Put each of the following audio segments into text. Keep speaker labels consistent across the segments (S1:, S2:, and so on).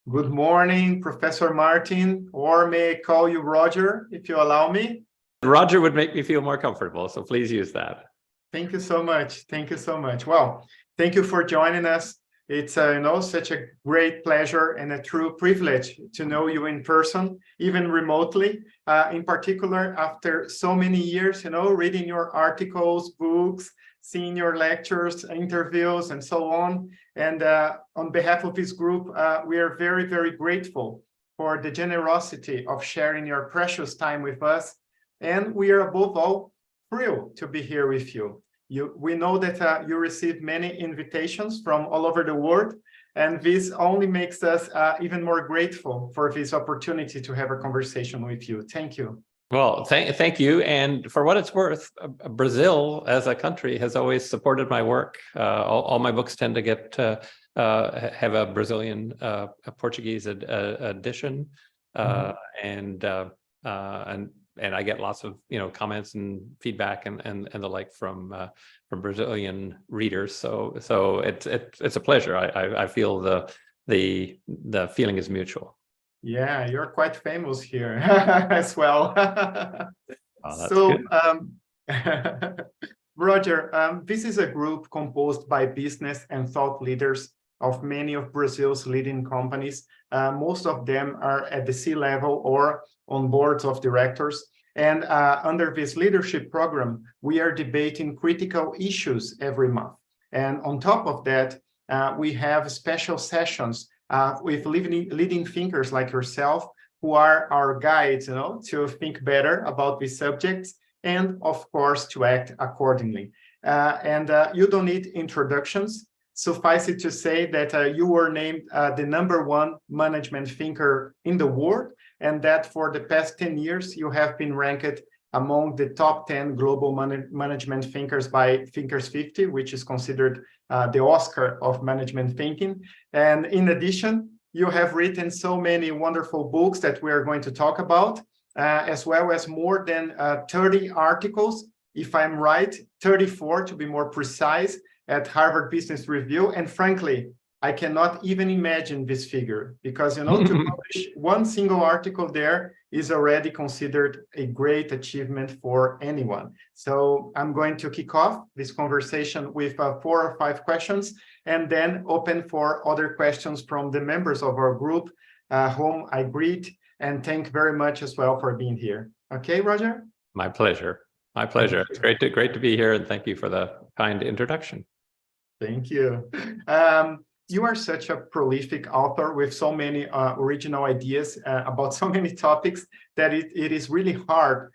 S1: Good morning, Professor Martin, or may I call you Roger, if you allow me?
S2: Roger would make me feel more comfortable, so please use that.
S1: Thank you so much. Thank you so much. Well, thank you for joining us. It's such a great pleasure and a true privilege to know you in person, even remotely. In particular, after so many years, reading your articles, books, seeing your lectures, interviews, and so on. And on behalf of this group, we are very, very grateful for the generosity of sharing your precious time with us. And we are above all thrilled to be here with you. We know that you receive many invitations from all over the world, and this only makes us even more grateful for this opportunity to have a conversation with you. Thank you.
S2: Well, thank you. And for what it's worth, Brazil as a country has always supported my work. All my books tend to get have a Brazilian a Portuguese edition, and I get lots of comments and feedback and the like from Brazilian readers. So it's a pleasure. I feel the feeling is mutual.
S1: Yeah, you're quite famous here as well.
S2: Oh,
S1: so, Roger, this is a group composed by business and thought leaders of many of Brazil's leading companies. Most of them are at the C-level or on boards of directors. And under this leadership program, we are debating critical issues every month. And on top of that, we have special sessions with leading thinkers like yourself, who are our guides, to think better about these subjects and, of course, to act accordingly. And you don't need introductions. Suffice it to say that you were named the #1 management thinker in the world, and that for the past 10 years, you have been ranked among the top 10 global management thinkers by Thinkers 50, which is considered the Oscar of management thinking. And in addition, you have written so many wonderful books that we are going to talk about, as well as more than 30 articles, if I'm right, 34 to be more precise, at Harvard Business Review. And frankly, I cannot even imagine this figure because, to publish one single article there is already considered a great achievement for anyone. So I'm going to kick off this conversation with 4 or 5 questions and then open for other questions from the members of our group, whom I greet and thank very much as well for being here. Okay, Roger?
S2: My pleasure. My pleasure. It's great to be here, and thank you for the kind introduction.
S1: Thank you. You are such a prolific author with so many original ideas about so many topics that it is really hard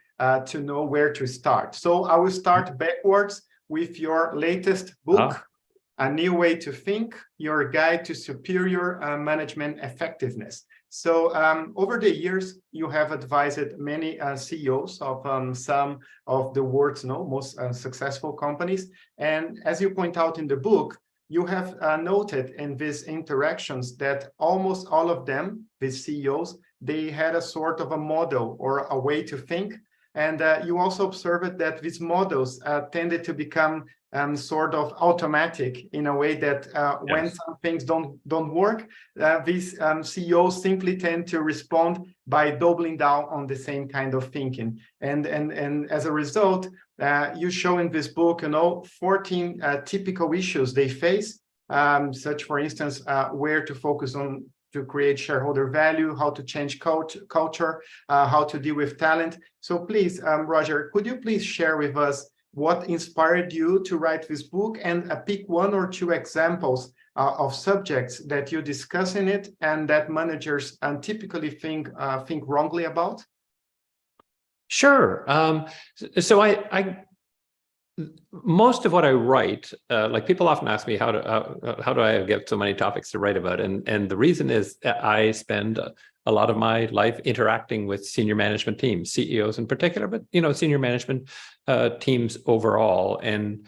S1: to know where to start. So I will start backwards with your latest book, A New Way to Think, Your Guide to Superior Management Effectiveness. So over the years, you have advised many CEOs of some of the world's most successful companies. And as you point out in the book, you have noted in these interactions that almost all of them, these CEOs, they had a sort of a model or a way to think. And you also observed that these models tended to become sort of automatic in a way that when some things don't work, these CEOs simply tend to respond by doubling down on the same kind of thinking. And as a result, you show in this book, 14 typical issues they face, such, for instance, where to focus on to create shareholder value, how to change culture, how to deal with talent. So please, Roger, could you please share with us what inspired you to write this book and pick 1 or 2 examples of subjects that you discuss in it and that managers typically think wrongly about?
S2: Sure. So most of what I write, like people often ask me, how do I get so many topics to write about? And the reason is that I spend a lot of my life interacting with senior management teams, CEOs in particular, but senior management teams overall. And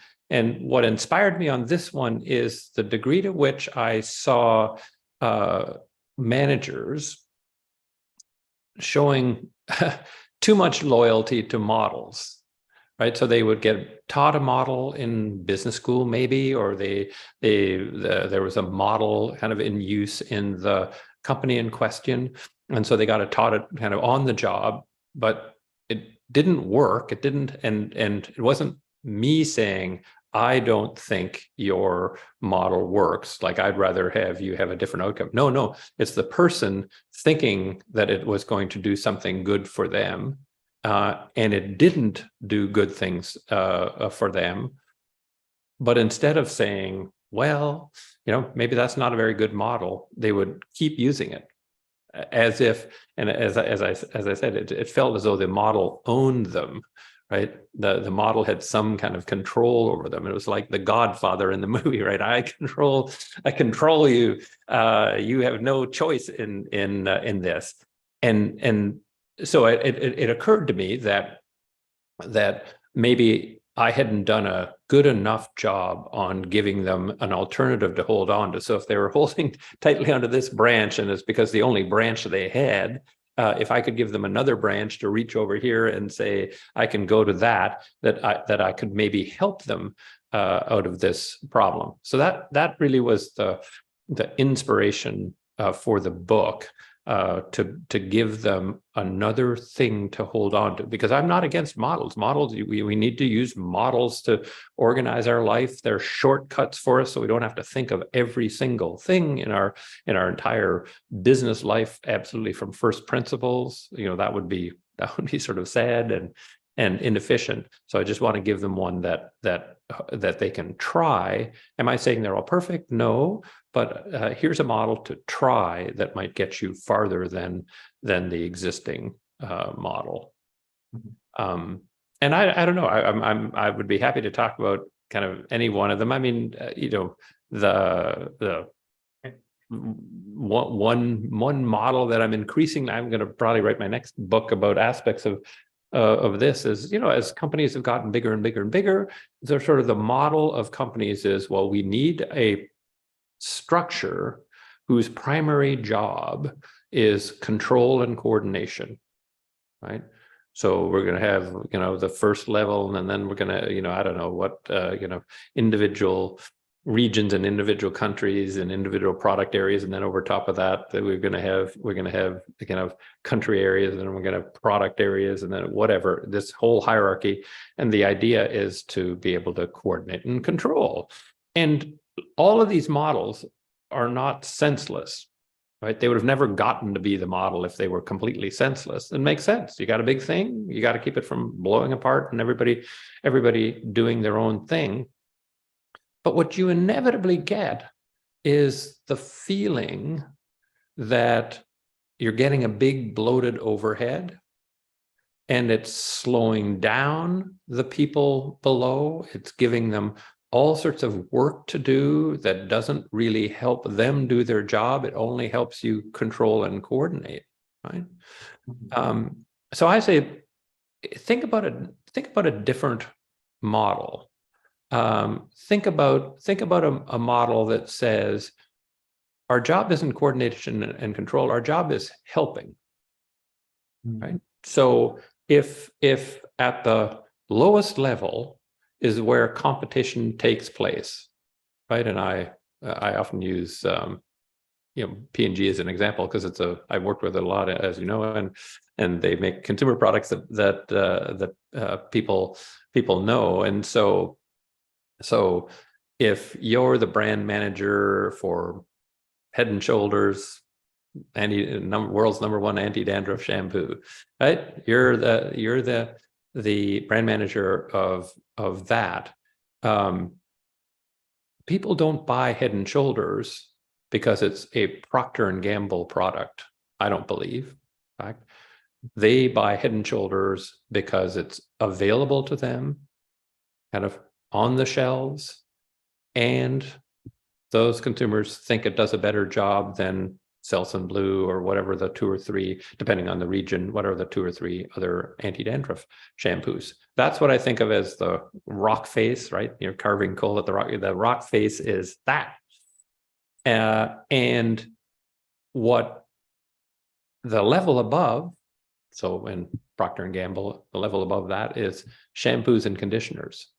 S2: what inspired me on this one is the degree to which I saw managers showing too much loyalty to models. Right, so they would get taught a model in business school, maybe, or there was a model kind of in use in the company in question. And so they got it taught it kind of on the job, but it didn't work. It didn't, and it wasn't me saying, I don't think your model works. Like, I'd rather have you have a different outcome. No, it's the person thinking that it was going to do something good for them, and it didn't do good things for them. But instead of saying, well, maybe that's not a very good model, they would keep using it as if, and as I said, it felt as though the model owned them. Right, the model had some kind of control over them. It was like the Godfather in the movie, right? I control you. You have no choice in this. And so it occurred to me that maybe I hadn't done a good enough job on giving them an alternative to hold on to. So if they were holding tightly onto this branch, and it's because the only branch they had, if I could give them another branch to reach over here and say, I can go to that I could maybe help them out of this problem. So that really was the inspiration for the book, to give them another thing to hold on to, because I'm not against models. We need to use models to organize our life. They're shortcuts for us, so we don't have to think of every single thing in our entire business life absolutely from first principles. That would be sort of sad and inefficient. So I just want to give them one that they can try. Am I saying they're all perfect? No, but here's a model to try that might get you farther than the existing model. And I don't know. I would be happy to talk about kind of any one of them. I mean, the one model that I'm going to probably write my next book about aspects of this is, as companies have gotten bigger and bigger and bigger, the sort of the model of companies is, well, we need a structure whose primary job is control and coordination, right? So we're going to have, the first level, and then we're going to, I don't know what, individual regions and individual countries and individual product areas, and then over top of that we're going to have the kind of country areas, and then we're going to have product areas, and then whatever, this whole hierarchy. And the idea is to be able to coordinate and control. And all of these models are not senseless, right? They would have never gotten to be the model if they were completely senseless. It makes sense. You got a big thing, you got to keep it from blowing apart and everybody doing their own thing. But what you inevitably get is the feeling that you're getting a big bloated overhead, and it's slowing down the people below. It's giving them all sorts of work to do that doesn't really help them do their job. It only helps you control and coordinate, right? So I say, think about a different model. Think about a model that says our job isn't coordination and control. Our job is helping, right? So if at the lowest level is where competition takes place, right? And I often use P&G as an example, because I've worked with it a lot, as you know, and they make consumer products that people know, and so if you're the brand manager for Head and Shoulders, world's #1 anti-dandruff shampoo, right? You're the brand manager of that. People don't buy Head and Shoulders because it's a Procter Gamble product. I don't believe. In fact, they buy Head and Shoulders because it's available to them, kind of on the shelves, and those consumers think it does a better job than Selsun Blue or whatever the 2 or 3, depending on the region, what are the 2 or 3 other anti-dandruff shampoos. That's what I think of as the rock face, right? You're carving coal at the rock face is that. And what the level above, so in Procter & Gamble, the level above that is shampoos and conditioners.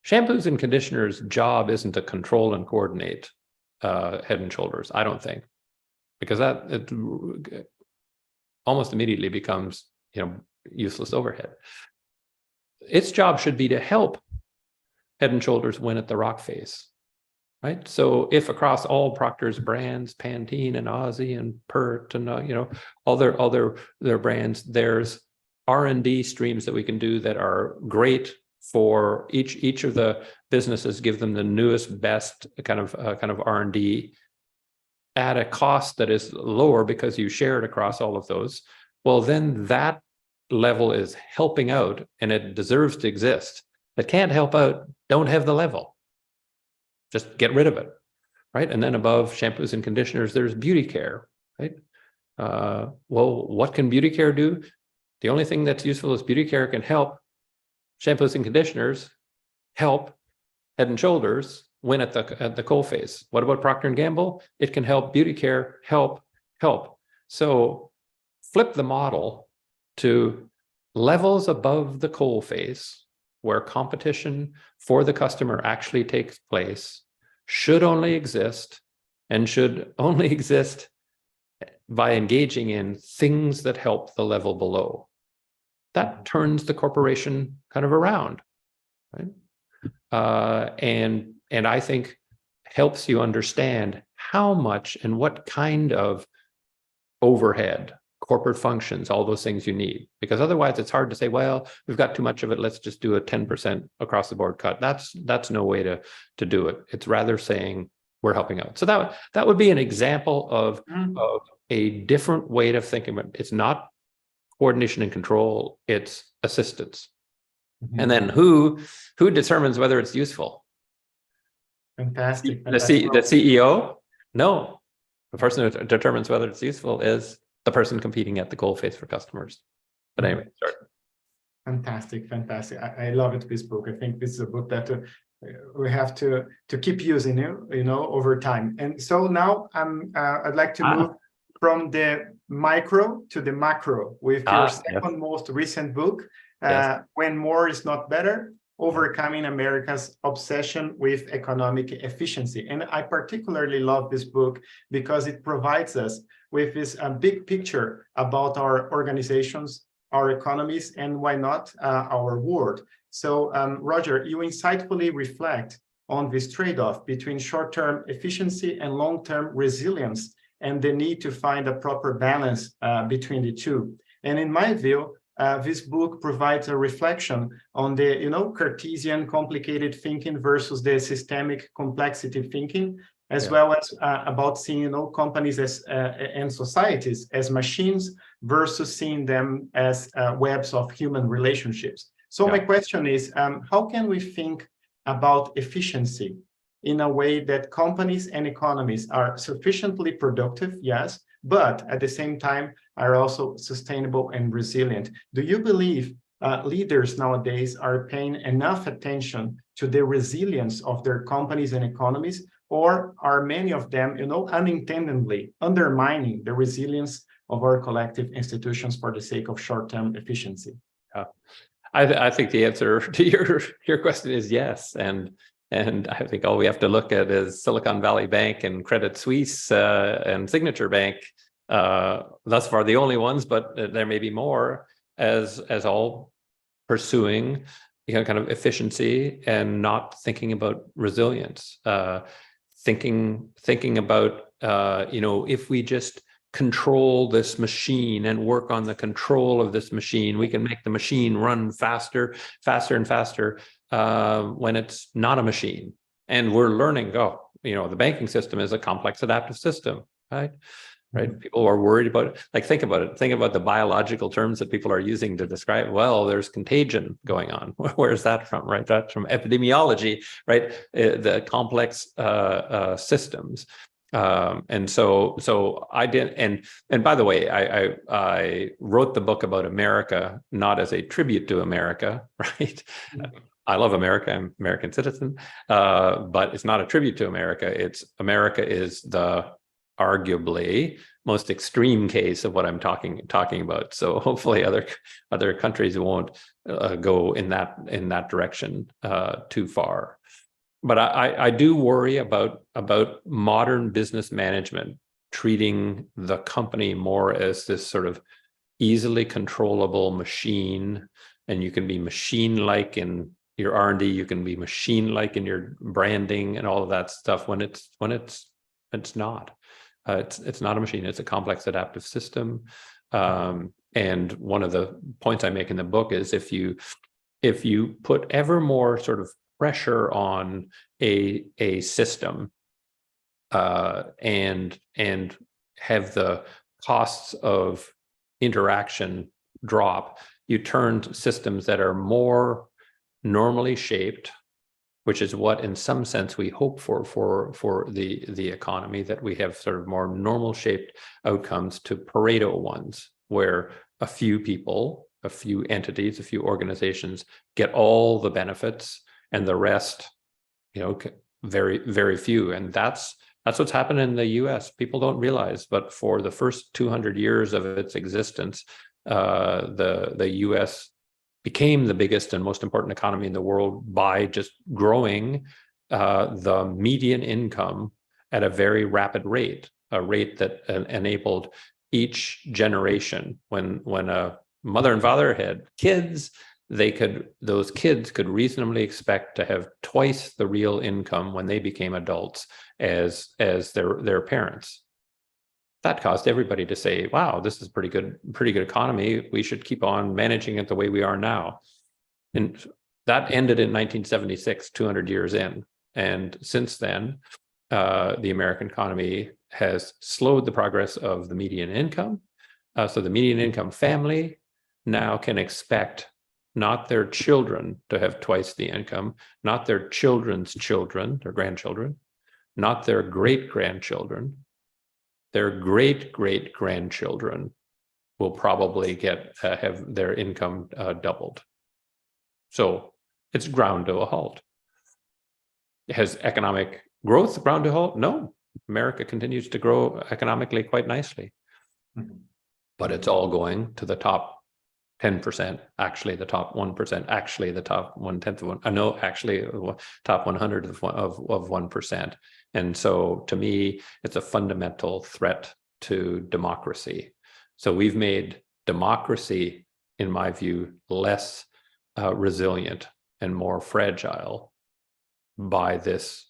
S2: Shampoos and conditioners' job isn't to control and coordinate Head and Shoulders, I don't think. because it almost immediately becomes, useless overhead. Its job should be to help Head and Shoulders win at the rock phase, right? So if across all Procter's brands, Pantene and Aussie and Pert and all their brands, there's R&D streams that we can do that are great for each of the businesses, give them the newest, best kind of R&D at a cost that is lower because you share it across all of those. Well, then that level is helping out and it deserves to exist. That can't help out, don't have the level. Just get rid of it, right? And then above shampoos and conditioners, there's beauty care, right? Well, what can beauty care do? The only thing that's useful is beauty care can help shampoos and conditioners help Head and Shoulders win at the coal face. What about Procter & Gamble? It can help beauty care help. So flip the model to levels above the coal face where competition for the customer actually takes place, should only exist, and should only exist by engaging in things that help the level below. That turns the corporation kind of around, right? And I think helps you understand how much and what kind of overhead, corporate functions, all those things you need. Because otherwise it's hard to say, well, we've got too much of it, let's just do a 10% across the board cut. That's no way to do it. It's rather saying we're helping out. So that would be an example of a different way of thinking about it. It's not coordination and control, it's assistance. And then who determines whether it's useful?
S1: Fantastic.
S2: The CEO? No. The person who determines whether it's useful is the person competing at the coalface for customers. But anyway, sorry.
S1: Fantastic. I love it, this book. I think this is a book that we have to keep using, over time. And so now I'd like to move from the micro to the macro with your second most recent book, When More is Not Better, Overcoming America's Obsession with Economic Efficiency. And I particularly love this book because it provides us with this big picture about our organizations, our economies, and why not our world. So, Roger, you insightfully reflect on this trade-off between short-term efficiency and long-term resilience and the need to find a proper balance between the two. And in my view, this book provides a reflection on the, Cartesian complicated thinking versus the systemic complexity thinking, as well as about seeing, companies as and societies as machines versus seeing them as webs of human relationships. So my question is, how can we think about efficiency in a way that companies and economies are sufficiently productive, yes, but at the same time are also sustainable and resilient? Do you believe leaders nowadays are paying enough attention to the resilience of their companies and economies, or are many of them, unintendedly undermining the resilience of our collective institutions for the sake of short-term efficiency?
S2: I think the answer to your question is yes, and I think all we have to look at is Silicon Valley Bank and Credit Suisse and Signature Bank. Thus far, the only ones, but there may be more, as all pursuing kind of efficiency and not thinking about resilience. Thinking about if we just control this machine and work on the control of this machine, we can make the machine run faster and faster when it's not a machine. And we're learning, the banking system is a complex adaptive system, right? Right. People are worried about it. Think about it. Think about the biological terms that people are using to describe, well, there's contagion going on. Where's that from, right? That's from epidemiology, right? The complex systems. And so I did. And by the way, I wrote the book about America, not as a tribute to America, right? I love America. I'm an American citizen, but it's not a tribute to America. America is the arguably most extreme case of what I'm talking about. So hopefully other countries won't go in that direction too far. But I do worry about modern business management treating the company more as this sort of easily controllable machine, and you can be machine-like in your R&D, you can be machine-like in your branding and all of that stuff, when it's not. It's not a machine. It's a complex adaptive system. And one of the points I make in the book is if you put ever more sort of pressure on a system, and have the costs of interaction drop, you turn systems that are more normally shaped, which is what in some sense we hope for the economy, that we have sort of more normal shaped outcomes, to Pareto ones, where a few people, a few entities, a few organizations get all the benefits, and the rest, very, very few. And that's what's happened in the US. People don't realize, but for the first 200 years of its existence, the US became the biggest and most important economy in the world by just growing the median income at a very rapid rate, a rate that enabled each generation, when a mother and father had kids, those kids could reasonably expect to have twice the real income when they became adults as their parents. That caused everybody to say, wow, this is pretty good economy. We should keep on managing it the way we are now. And that ended in 1976, 200 years in. And since then, the American economy has slowed the progress of the median income. So the median income family now can expect not their children to have twice the income, not their children's children, their grandchildren, not their great-grandchildren. Their great-great-grandchildren will probably have their income doubled. So it's ground to a halt. Has economic growth ground to a halt? No. America continues to grow economically quite nicely. Mm-hmm. But it's all going to the top 10%, actually the top 1%, actually the top 1/10 of one. No, actually top 100 of 1%. And so to me, it's a fundamental threat to democracy. So we've made democracy, in my view, less resilient and more fragile by this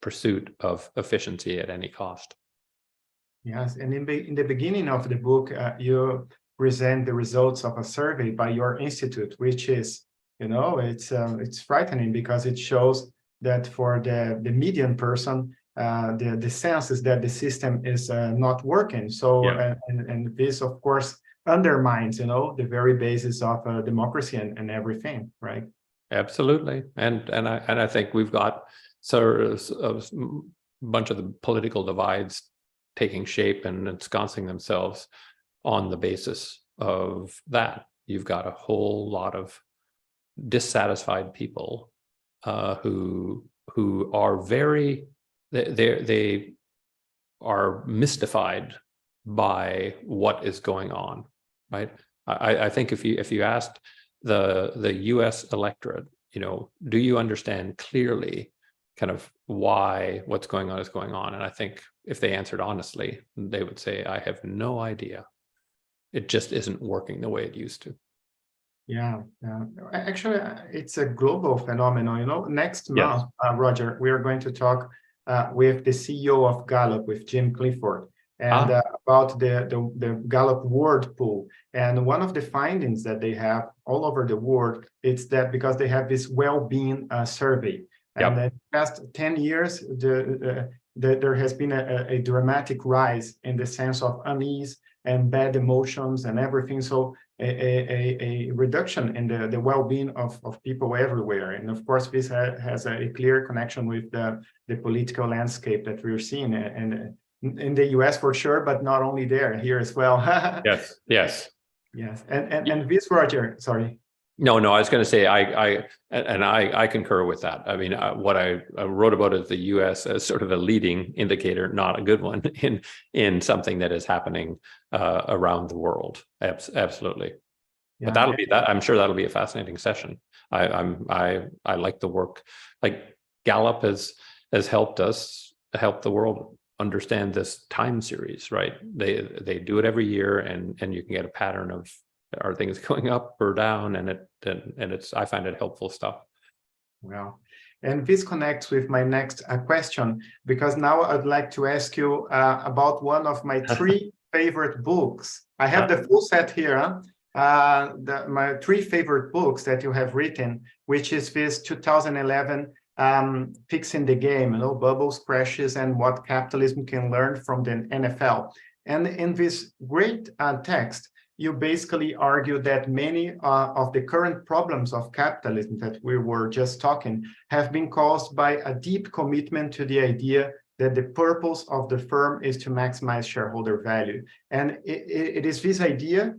S2: pursuit of efficiency at any cost.
S1: Yes, and in the beginning of the book, you present the results of a survey by your institute, which is, it's frightening, because it shows that for the median person, the sense is that the system is not working. So, yeah. and this, of course, undermines, the very basis of democracy and everything, right?
S2: Absolutely, and I think we've got sort of a bunch of the political divides taking shape and ensconcing themselves on the basis of that. You've got a whole lot of dissatisfied people who are they are mystified by what is going on, right? I think if you asked the U.S. electorate, do you understand clearly kind of why what's going on is going on? And I think if they answered honestly, they would say, I have no idea. It just isn't working the way it used to.
S1: Yeah. Actually, it's a global phenomenon. Next month, Roger, we are going to talk with the CEO of Gallup, with Jim Clifford, and about the Gallup World Pool. And one of the findings that they have all over the world, it's that because they have this well-being survey, and the past 10 years, there has been a dramatic rise in the sense of unease and bad emotions and everything. So a reduction in the well-being of people everywhere. And of course, this has a clear connection with the political landscape that we're seeing and in the US for sure, but not only there, here as well.
S2: Yes.
S1: And this, Roger, sorry.
S2: No, I was going to say I concur with that. I mean, what I wrote about is the U.S. as sort of a leading indicator, not a good one, in something that is happening around the world. Absolutely. Yeah. But I'm sure that'll be a fascinating session. I like the work. Like Gallup has helped us help the world understand this time series, right? They do it every year, and you can get a pattern of, are things going up or down, and it's, I find it helpful stuff.
S1: Well, and this connects with my next question, because now I'd like to ask you about one of my 3 favorite books. I have the full set here. My 3 favorite books that you have written, which is this 2011 Fixing the Game, bubbles, crashes, and what capitalism can learn from the NFL. And in this great text, you basically argue that many of the current problems of capitalism that we were just talking have been caused by a deep commitment to the idea that the purpose of the firm is to maximize shareholder value. And it is this idea,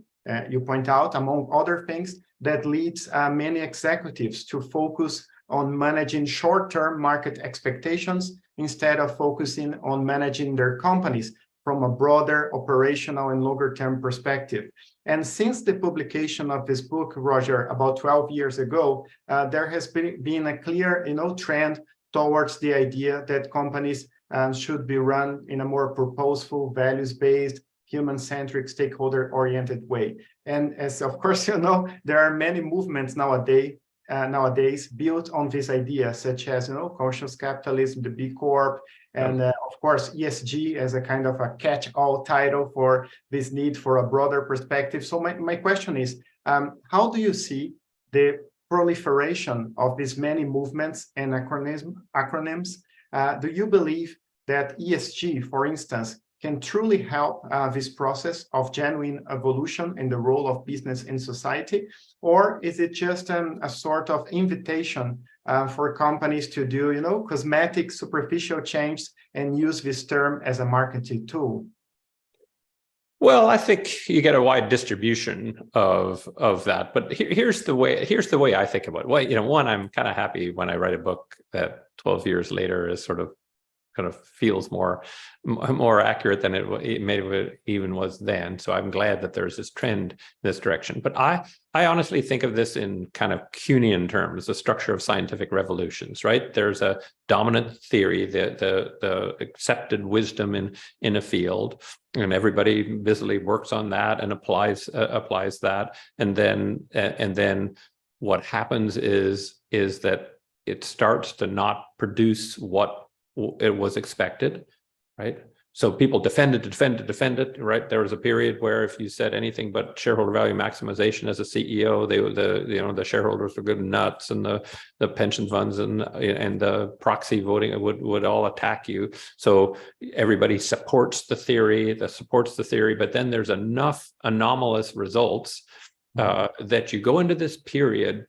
S1: you point out, among other things, that leads many executives to focus on managing short-term market expectations instead of focusing on managing their companies from a broader operational and longer-term perspective. And since the publication of this book, Roger, about 12 years ago, there has been a clear, trend towards the idea that companies should be run in a more purposeful, values-based, human-centric, stakeholder-oriented way. And as of course there are many movements nowadays built on this idea, such as conscious capitalism, the B Corp, and of course ESG as a kind of a catch-all title for this need for a broader perspective. So my question is, how do you see the proliferation of these many movements and acronyms? Do you believe that ESG, for instance, can truly help this process of genuine evolution in the role of business in society? Or is it just a sort of invitation for companies to do, cosmetic, superficial changes and use this term as a marketing tool?
S2: Well, I think you get a wide distribution of that, but here's the way I think about it. Well, one, I'm kind of happy when I write a book that 12 years later is sort of kind of feels more accurate than it maybe even was then. So I'm glad that there's this trend in this direction. But I honestly think of this in kind of Kuhnian terms, the structure of scientific revolutions, right? There's a dominant theory, the accepted wisdom in a field, and everybody busily works on that and applies that, and then what happens is that it starts to not produce what it was expected, right? So people defend it, right? There was a period where if you said anything but shareholder value maximization as a CEO, the shareholders were good nuts, and the pension funds and the proxy voting would all attack you. So everybody supports the theory, but then there's enough anomalous results that you go into this period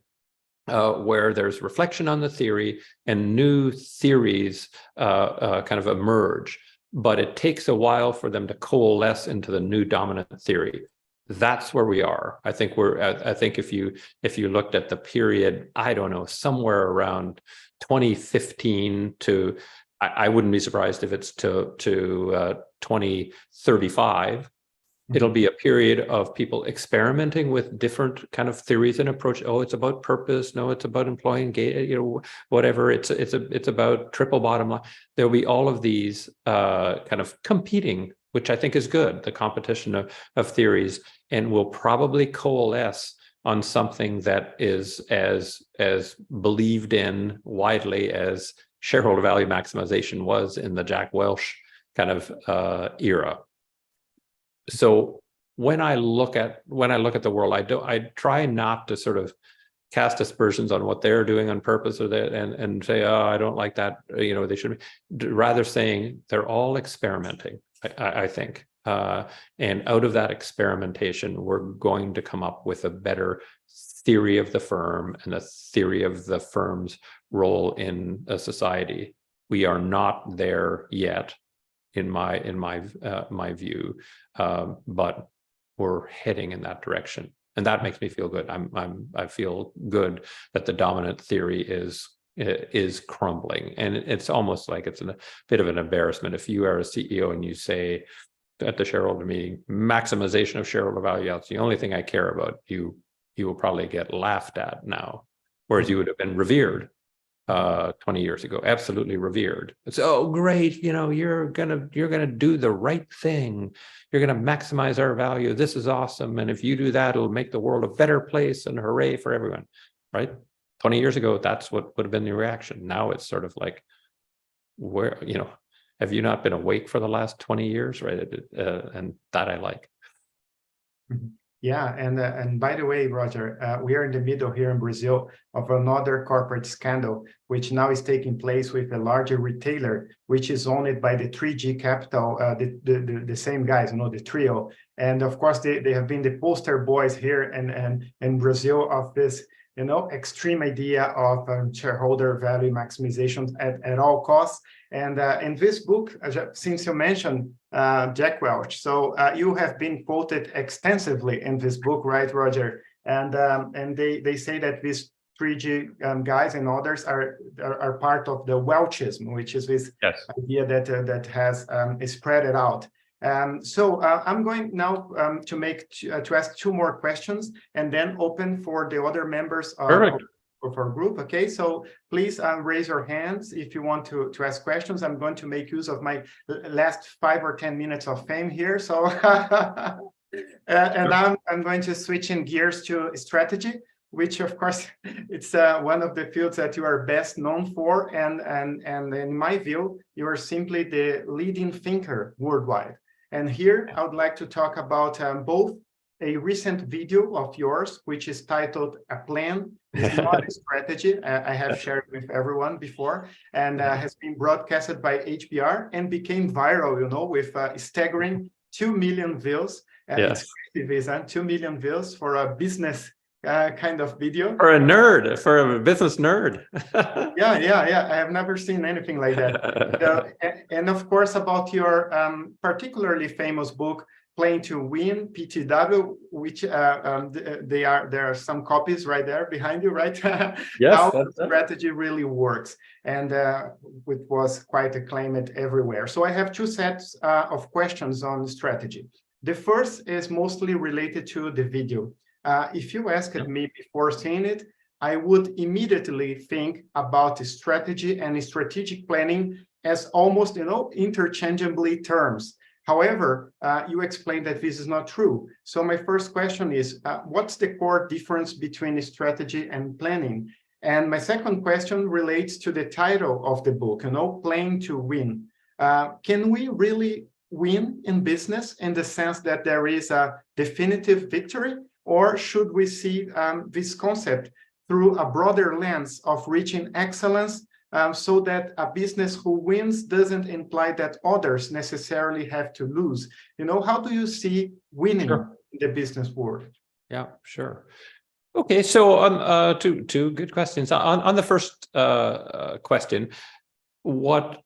S2: where there's reflection on the theory and new theories kind of emerge, but it takes a while for them to coalesce into the new dominant theory. That's where we are. I think if you looked at the period, I don't know, somewhere around 2015 to, I wouldn't be surprised if it's to 2035. It'll be a period of people experimenting with different kind of theories and approach. Oh, it's about purpose. No, it's about employing, whatever. It's about triple bottom line. There'll be all of these kind of competing, which I think is good, the competition of theories, and will probably coalesce on something that is as believed in widely as shareholder value maximization was in the Jack Welch kind of era. So when I look at the world, I try not to sort of cast aspersions on what they're doing on purpose, or that and say, oh, I don't like that. They should be rather saying they're all experimenting. I think, and out of that experimentation, we're going to come up with a better theory of the firm and a theory of the firm's role in a society. We are not there yet, in my view, but we're heading in that direction, and that makes me feel good. I feel good that the dominant theory is crumbling, and it's almost like it's a bit of an embarrassment if you are a CEO and you say at the shareholder meeting, maximization of shareholder value, that's the only thing I care about. You will probably get laughed at now, whereas you would have been revered 20 years ago, absolutely revered. It's, oh, great, you're gonna do the right thing. You're gonna maximize our value. This is awesome. And if you do that, it'll make the world a better place, and hooray for everyone, right? 20 years ago, that's what would have been the reaction. Now it's sort of like, where, have you not been awake for the last 20 years, right? And that I like.
S1: Yeah, and by the way, Roger, we are in the middle here in Brazil of another corporate scandal, which now is taking place with a larger retailer, which is owned by the 3G Capital, the same guys, the trio. And of course, they have been the poster boys here and in Brazil of this, extreme idea of shareholder value maximization at all costs. And in this book, since you mentioned Jack Welch, so you have been quoted extensively in this book, right, Roger? And they say that these 3G guys and others are part of the Welchism, which is this idea that has spread it out. So I'm going now to ask two more questions and then open for the other members of our group. Okay, so please raise your hands if you want to ask questions. I'm going to make use of my last 5 or 10 minutes of fame here. So and I'm going to switch in gears to strategy, which of course it's one of the fields that you are best known for, and in my view, you are simply the leading thinker worldwide. And here I would like to talk about both a recent video of yours, which is titled "A Plan is Not a Strategy." I have shared with everyone before, and has been broadcasted by HBR and became viral, with staggering 2 million views. It's crazy, Visa, 2 million views for a business kind of video.
S2: For a business nerd.
S1: Yeah. I have never seen anything like that. And of course, about your particularly famous book, Playing to Win, PTW, which there are some copies right there behind you, right?
S2: Yes.
S1: How the strategy really works, and it was quite acclaimed everywhere. So I have two sets of questions on strategy. The first is mostly related to the video. If you asked me before seeing it, I would immediately think about strategy and strategic planning as almost, interchangeably terms. However, you explained that this is not true. So my first question is, what's the core difference between strategy and planning? And my second question relates to the title of the book, Playing to Win. Can we really win in business in the sense that there is a definitive victory? Or should we see this concept through a broader lens of reaching excellence, so that a business who wins doesn't imply that others necessarily have to lose? How do you see winning in the business world?
S2: Yeah, sure. Okay, so two good questions. On the first question, what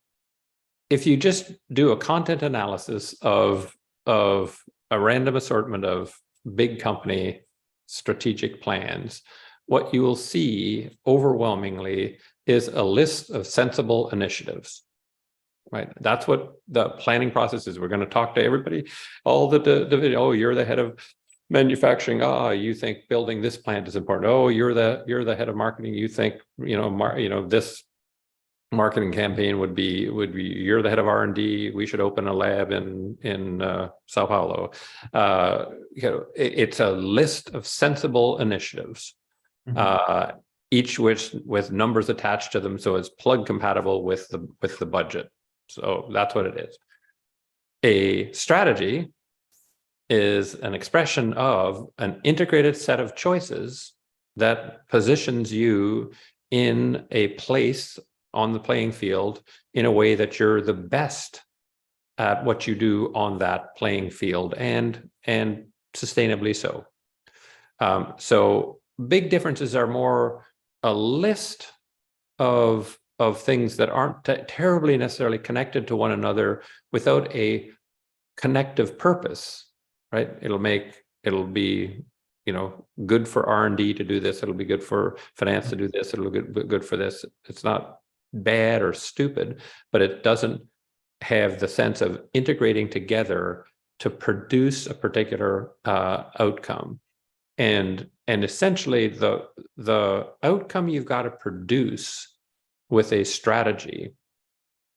S2: if you just do a content analysis of a random assortment of big company strategic plans, what you will see overwhelmingly is a list of sensible initiatives, right? That's what the planning process is. We're going to talk to everybody, all oh, you're the head of manufacturing. You think building this plant is important. Oh, you're the head of marketing. You think, this marketing campaign would be you're the head of R&D. We should open a lab in Sao Paulo. It's a list of sensible initiatives, each with numbers attached to them, so it's plug compatible with the budget. So that's what it is. A strategy is an expression of an integrated set of choices that positions you in a place on the playing field in a way that you're the best at what you do on that playing field, and sustainably so. So big differences are more a list of things that aren't terribly necessarily connected to one another without a connective purpose, right? It'll be good for R&D to do this. It'll be good for finance to do this. It'll be good for this. It's not bad or stupid, but it doesn't have the sense of integrating together to produce a particular outcome. And essentially the outcome you've got to produce with a strategy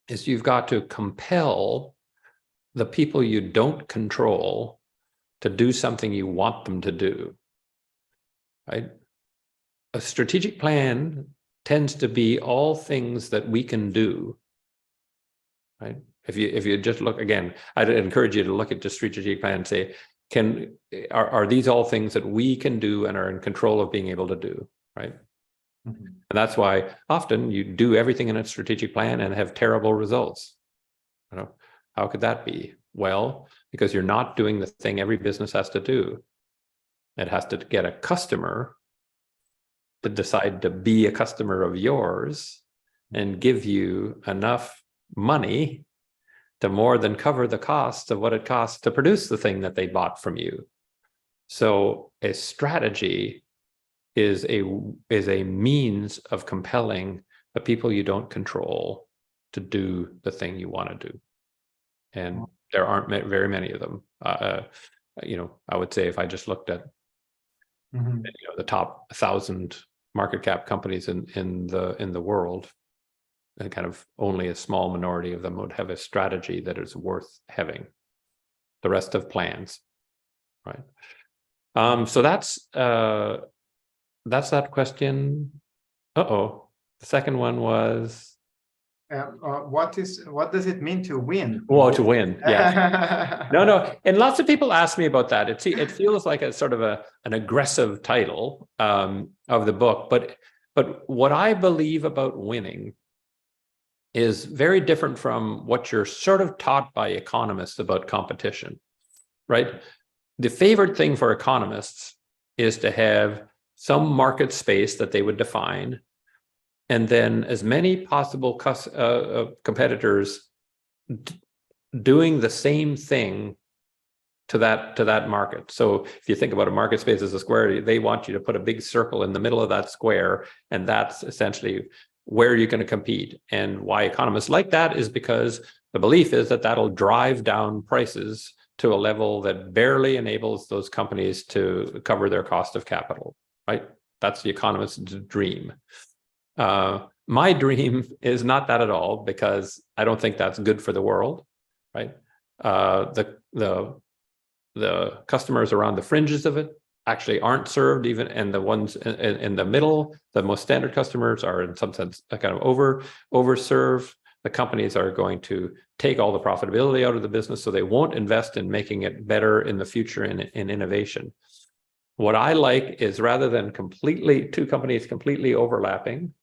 S2: is you've got to compel the people you don't control to do something you want them to do, right? A strategic plan tends to be all things that we can do, right? If you just look again, I'd encourage you to look at the strategic plan and say, are these all things that we can do and are in control of being able to do, right? Mm-hmm. And that's why often you do everything in a strategic plan and have terrible results. You know, how could that be? Well, because you're not doing the thing every business has to do. It has to get a customer to decide to be a customer of yours and give you enough money to more than cover the cost of what it costs to produce the thing that they bought from you. So a strategy is a means of compelling the people you don't control to do the thing you want to do. And there aren't very many of them. You know, I would say if I just looked at you know, the top 1,000 market cap companies in the world, and kind of only a small minority of them would have a strategy that is worth having. The rest have plans, right? So that's that question. The second one was,
S1: what does it mean to win?
S2: Well, to win, yeah. No, and lots of people ask me about that. It feels like a sort of an aggressive title of the book, but what I believe about winning is very different from what you're sort of taught by economists about competition, right? The favorite thing for economists is to have some market space that they would define, and then as many possible competitors doing the same thing to that market. So if you think about a market space as a square, they want you to put a big circle in the middle of that square, and that's essentially where you're going to compete. And why economists like that is because the belief is that that'll drive down prices to a level that barely enables those companies to cover their cost of capital, right? That's the economist's dream. My dream is not that at all, because I don't think that's good for the world, right? The customers around the fringes of it actually aren't served even, and the ones in the middle, the most standard customers, are in some sense kind of overserved. The companies are going to take all the profitability out of the business, so they won't invest in making it better in the future in innovation. What I like is, rather than two companies completely overlapping,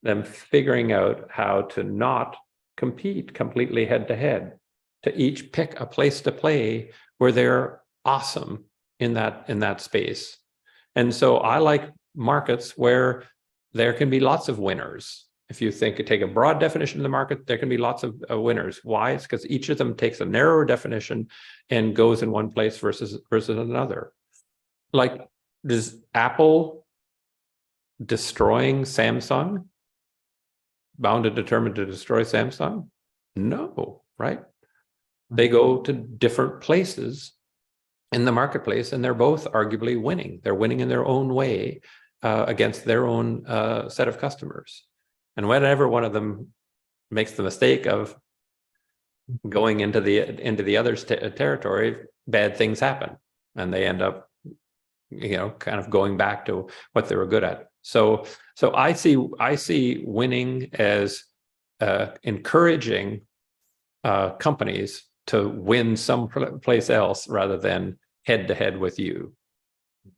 S2: them figuring out how to not compete completely head to head, to each pick a place to play where they're awesome in that space. And so I like markets where there can be lots of winners. If you take a broad definition of the market, there can be lots of winners. Why? It's because each of them takes a narrower definition and goes in one place versus another. Like, does Apple destroying Samsung bound and determined to destroy Samsung? No, right? They go to different places in the marketplace, and they're both arguably winning. They're winning in their own way against their own set of customers. And whenever one of them makes the mistake of going into the other's territory, bad things happen, and they end up, kind of going back to what they were good at. So I see winning as encouraging companies to win someplace else rather than head to head with you.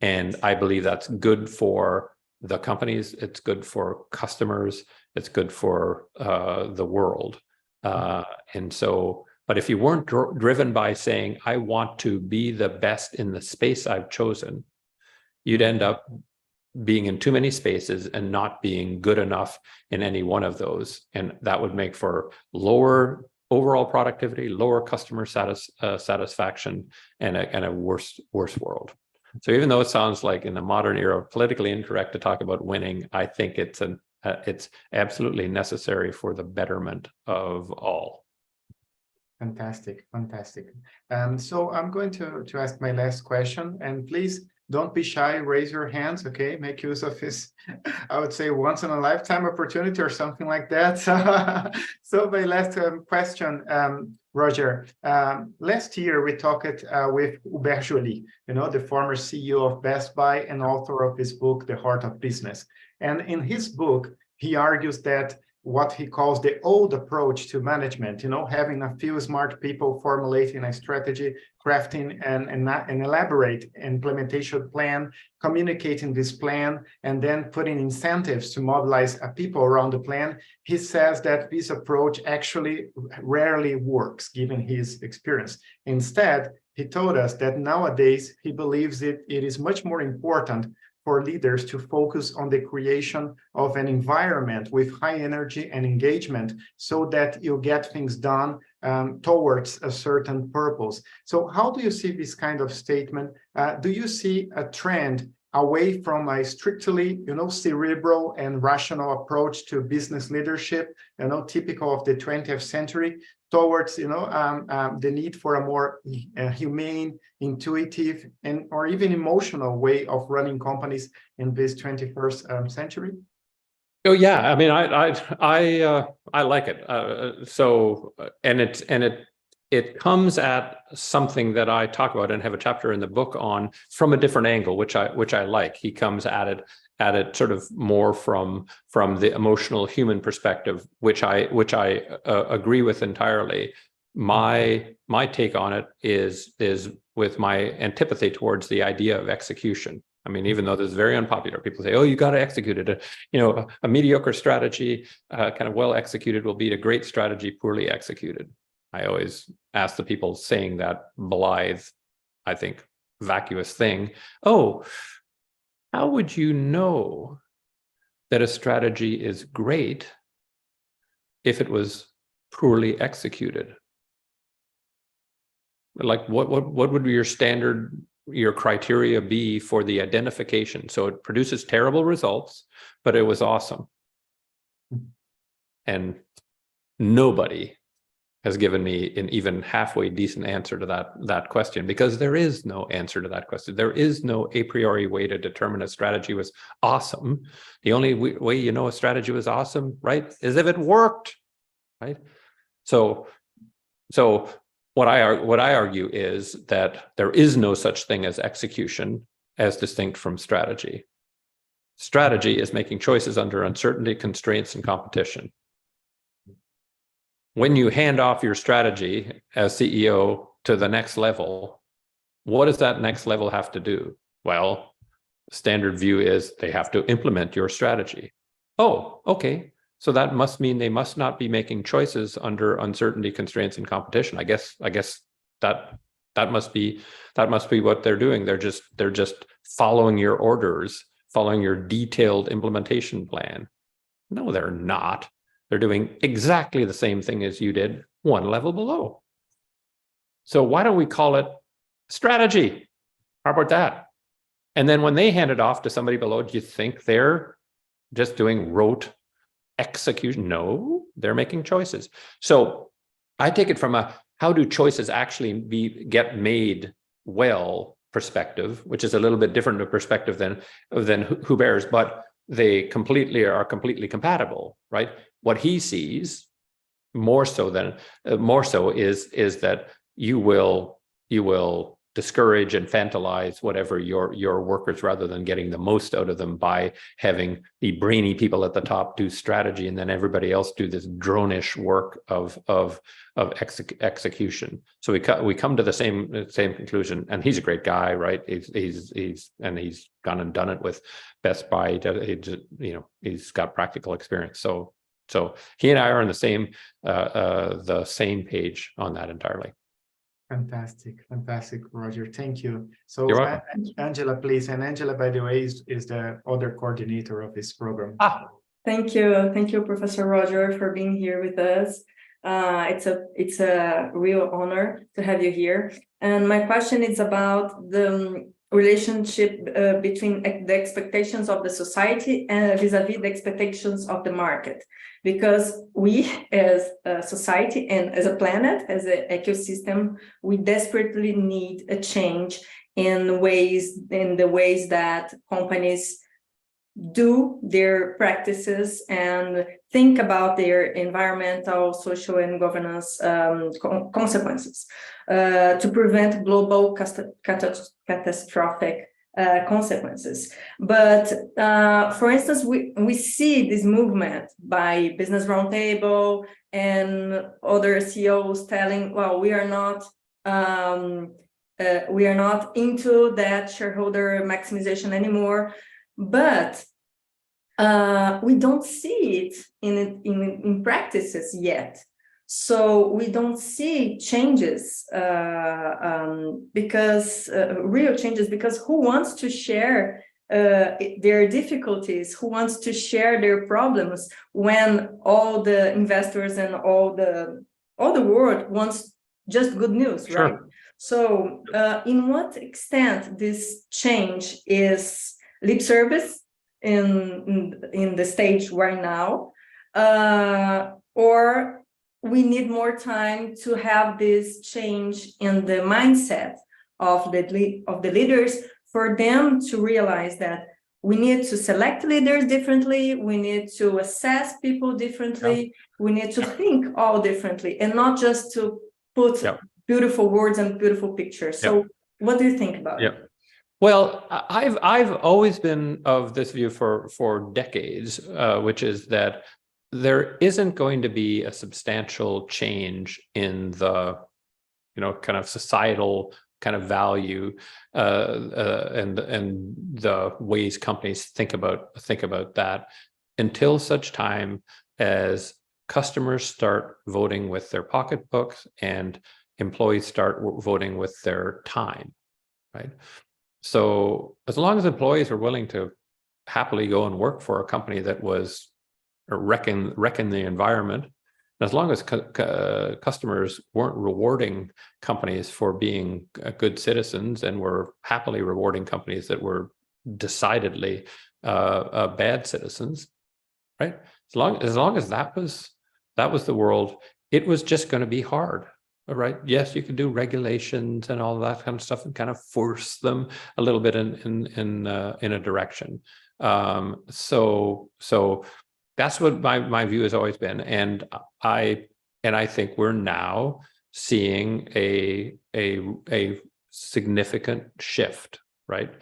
S2: And I believe that's good for the companies. It's good for customers. It's good for the world. But if you weren't driven by saying, I want to be the best in the space I've chosen, you'd end up being in too many spaces and not being good enough in any one of those. And that would make for lower overall productivity, lower customer satisfaction, and a worse world. So even though it sounds like in the modern era politically incorrect to talk about winning, I think it's absolutely necessary for the betterment of all.
S1: Fantastic. So I'm going to ask my last question, and please don't be shy, raise your hands, okay? Make use of this, I would say, once in a lifetime opportunity or something like that. So my last question, Roger, last year we talked with Hubert Joly, the former CEO of Best Buy and author of this book, The Heart of Business. And in his book, he argues that what he calls the old approach to management, having a few smart people formulating a strategy, crafting an elaborate implementation plan, communicating this plan, and then putting incentives to mobilize people around the plan. He says that this approach actually rarely works, given his experience. Instead, he told us that nowadays he believes it is much more important for leaders to focus on the creation of an environment with high energy and engagement so that you get things done towards a certain purpose. So how do you see this kind of statement? Do you see a trend away from a strictly, cerebral and rational approach to business leadership, typical of the 20th century, towards, the need for a more humane, intuitive, or even emotional way of running companies in this 21st century?
S2: Oh yeah, I mean, I like it. So, and it comes at something that I talk about and have a chapter in the book on from a different angle, which I like. He comes at it sort of more from the emotional human perspective, which I agree with entirely. My take on it is with my antipathy towards the idea of execution. I mean, even though this is very unpopular, people say, "Oh, you got to execute it." A mediocre strategy, kind of well executed, will beat a great strategy poorly executed. I always ask the people saying that blithe, I think, vacuous thing, "Oh, how would you know that a strategy is great if it was poorly executed?" Like, what would your criteria be for the identification? So it produces terrible results, but it was awesome. And nobody has given me an even halfway decent answer to that question, because there is no answer to that question. There is no a priori way to determine a strategy was awesome. The only way you know a strategy was awesome, right, is if it worked, right? So what I argue is that there is no such thing as execution as distinct from strategy. Strategy is making choices under uncertainty, constraints, and competition. When you hand off your strategy as CEO to the next level, what does that next level have to do? Well, standard view is they have to implement your strategy. Oh, okay. So that must mean they must not be making choices under uncertainty, constraints, and competition. I guess that must be what they're doing. They're just following your orders, following your detailed implementation plan. No, they're not. They're doing exactly the same thing as you did, one level below. So why don't we call it strategy? How about that? And then when they hand it off to somebody below, do you think they're just doing rote execution? No, they're making choices. So I take it from a how do choices actually get made well perspective, which is a little bit different of perspective than Hubert's, but they are completely compatible, right? What he sees more so is that you will discourage and infantilize whatever your workers, rather than getting the most out of them by having the brainy people at the top do strategy and then everybody else do this drone-ish work of execution. So we come to the same conclusion. And he's a great guy, right? He's gone and done it with Best Buy. He's got practical experience. So he and I are on the same page on that entirely.
S1: Fantastic, Roger. Thank you. So,
S2: You're welcome.
S1: Angela, please. And Angela, by the way, is the other coordinator of this program.
S3: Thank you, Professor Roger, for being here with us. It's a real honor to have you here. And my question is about the relationship between the expectations of the society and vis-a-vis the expectations of the market. Because we, as a society and as a planet, as an ecosystem, we desperately need a change in the ways that companies do their practices and think about their environmental, social, and governance consequences to prevent global catastrophic consequences. But for instance, we see this movement by Business Roundtable and other CEOs telling, well, we are not into that shareholder maximization anymore. But we don't see it in practices yet. So we don't see changes because real changes, because who wants to share their difficulties, who wants to share their problems when all the investors and all the world wants just good news,
S2: Sure.
S3: right? So in what extent this change is lip service in the stage right now, or we need more time to have this change in the mindset of the leaders for them to realize that we need to select leaders differently, we need to assess people differently, we need to think all differently, and not just to put beautiful words and beautiful pictures. So what do you think about it?
S2: Well, I've always been of this view for decades, which is that there isn't going to be a substantial change in the, kind of societal kind of value and the ways companies think about that until such time as customers start voting with their pocketbooks and employees start voting with their time, right? So as long as employees are willing to happily go and work for a company that was wrecking the environment, and as long as customers weren't rewarding companies for being good citizens and were happily rewarding companies that were decidedly bad citizens, right? As long as that was the world, it was just going to be hard. Right. Yes, you can do regulations and all that kind of stuff and kind of force them a little bit in a direction. So that's what my view has always been, and I think we're now seeing a significant shift. Right?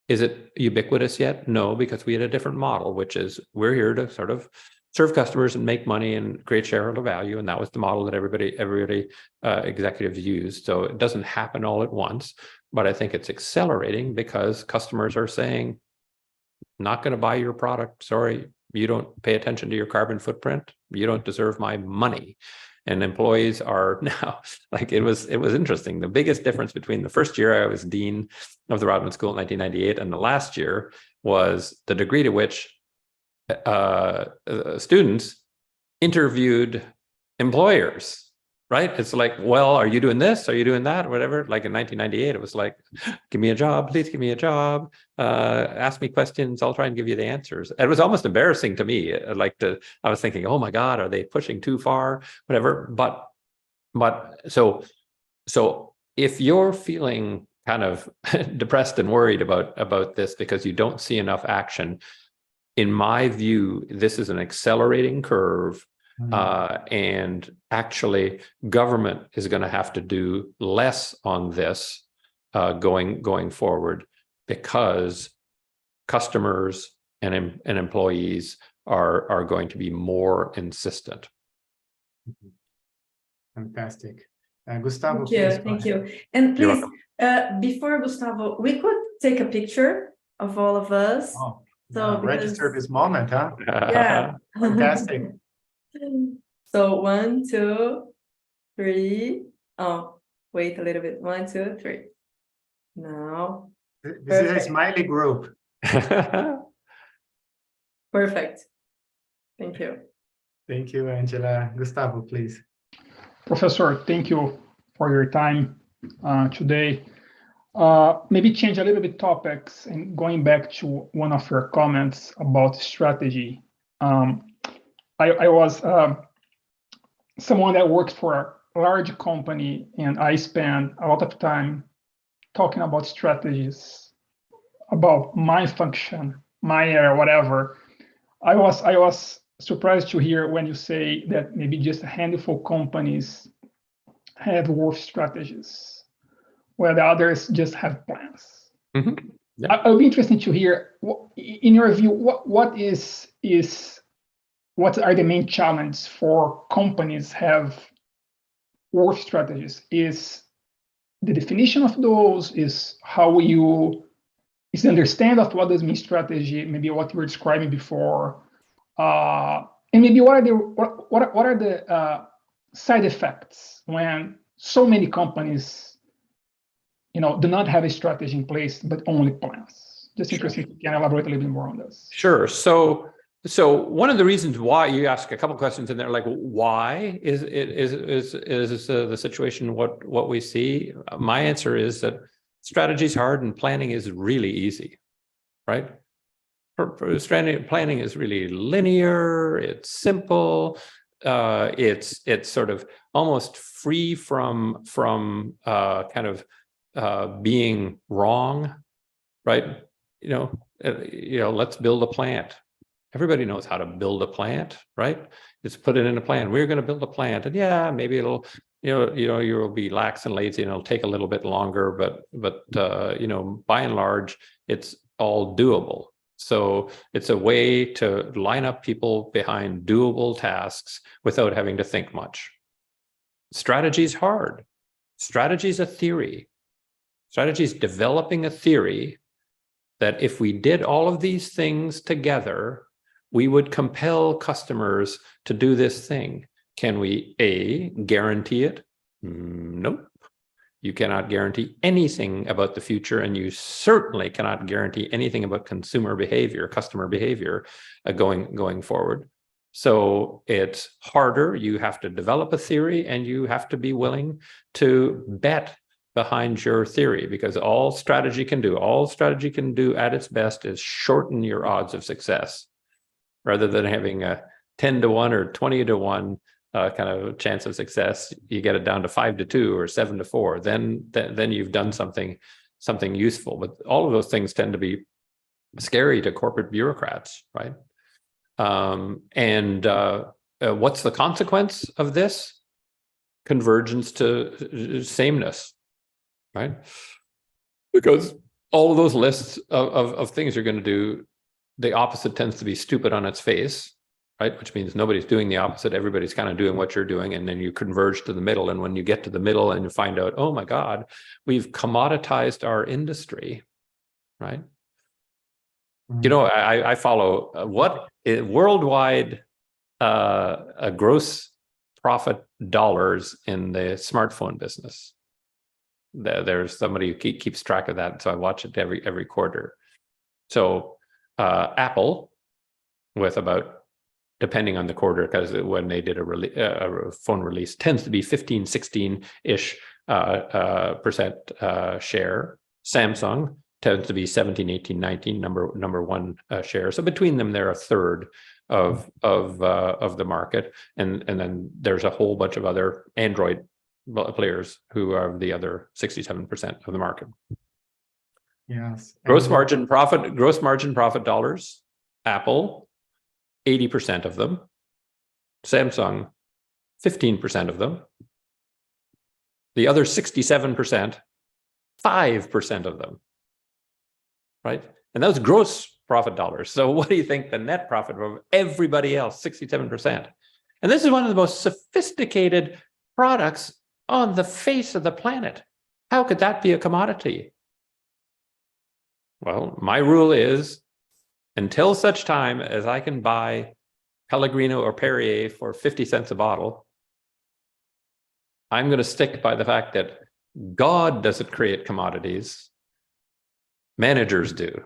S2: Is it ubiquitous yet? No, because we had a different model, which is we're here to sort of serve customers and make money and create shareholder value, and that was the model that everybody executives used. So it doesn't happen all at once, but I think it's accelerating because customers are saying, "Not going to buy your product. Sorry, you don't pay attention to your carbon footprint. You don't deserve my money." And employees are now like it was interesting. The biggest difference between the first year I was dean of the Rotman School in 1998 and the last year was the degree to which students interviewed employers, right? It's like, well, are you doing this? Are you doing that? Whatever. Like in 1998, it was like, give me a job, please give me a job. Ask me questions. I'll try and give you the answers. It was almost embarrassing to me. I was thinking, oh my God, are they pushing too far? Whatever. But so if you're feeling kind of depressed and worried about this because you don't see enough action, in my view, this is an accelerating curve, and actually government is going to have to do less on this going forward because customers and employees are going to be more insistent.
S1: Fantastic. Gustavo,
S3: thank you. And please, before Gustavo, we could take a picture of all of us.
S1: Oh.
S3: So
S1: register this moment, huh?
S3: Yeah.
S1: Fantastic.
S3: So 1, 2, 3. Oh, wait a little bit. 1, 2, 3. Now.
S1: This is a smiley group.
S3: Perfect. Thank you.
S1: Thank you, Angela. Gustavo, please.
S4: Professor, thank you for your time today. Maybe change a little bit topics and going back to one of your comments about strategy. I was someone that worked for a large company, and I spent a lot of time talking about strategies, about my function, my area, whatever, I was surprised to hear when you say that maybe just a handful of companies have work strategies, where the others just have plans.
S2: Mm-hmm. Yeah.
S4: I'll be interested to hear, in your view, what are the main challenges for companies have work strategies? Is the definition of those, is the understand of what does mean strategy, maybe what you were describing before, and maybe what are the side effects when so many companies, do not have a strategy in place but only plans? Just interested if you can elaborate a little bit more on this.
S2: Sure. So one of the reasons why you ask a couple of questions in there, like why is the situation what we see? My answer is that strategy is hard and planning is really easy, right? Planning is really linear. It's simple. It's sort of almost free from kind of being wrong, right? Let's build a plant. Everybody knows how to build a plant, right? It's put it in a plan. We're going to build a plant, and yeah, maybe it'll, you'll be lax and lazy, and it'll take a little bit longer, but by and large, it's all doable. So it's a way to line up people behind doable tasks without having to think much. Strategy is hard. Strategy is a theory. Strategy is developing a theory that if we did all of these things together, we would compel customers to do this thing. Can we, A, guarantee it? Nope. You cannot guarantee anything about the future, and you certainly cannot guarantee anything about consumer behavior, customer behavior going forward. So it's harder. You have to develop a theory, and you have to be willing to bet behind your theory, because all strategy can do at its best is shorten your odds of success, rather than having a 10-to-1 or 20-to-1 kind of chance of success. You get it down to 5-to-2 or 7-to-4. Then you've done something useful. But all of those things tend to be scary to corporate bureaucrats, right? What's the consequence of this? Convergence to sameness, right? Because all of those lists of things you're going to do, the opposite tends to be stupid on its face, right? Which means nobody's doing the opposite. Everybody's kind of doing what you're doing, and then you converge to the middle. And when you get to the middle and you find out, oh my God, we've commoditized our industry, right? Mm-hmm. I follow worldwide gross profit dollars in the smartphone business. There's somebody who keeps track of that, so I watch it every quarter. So Apple, with about, depending on the quarter, because when they did a phone release, tends to be 15-16-ish percent share. Samsung tends to be 17-18-19 number one share. So between them, they're a third of the market, and then there's a whole bunch of other Android players who are the other 67% of the market.
S1: Yes.
S2: Gross margin profit dollars, Apple, 80% of them. Samsung, 15% of them. The other 67%, 5% of them, right? And those gross profit dollars. So what do you think the net profit of everybody else, 67%? And this is one of the most sophisticated products on the face of the planet. How could that be a commodity? Well, my rule is, until such time as I can buy Pellegrino or Perrier for 50 cents a bottle, I'm going to stick by the fact that God doesn't create commodities. Managers do.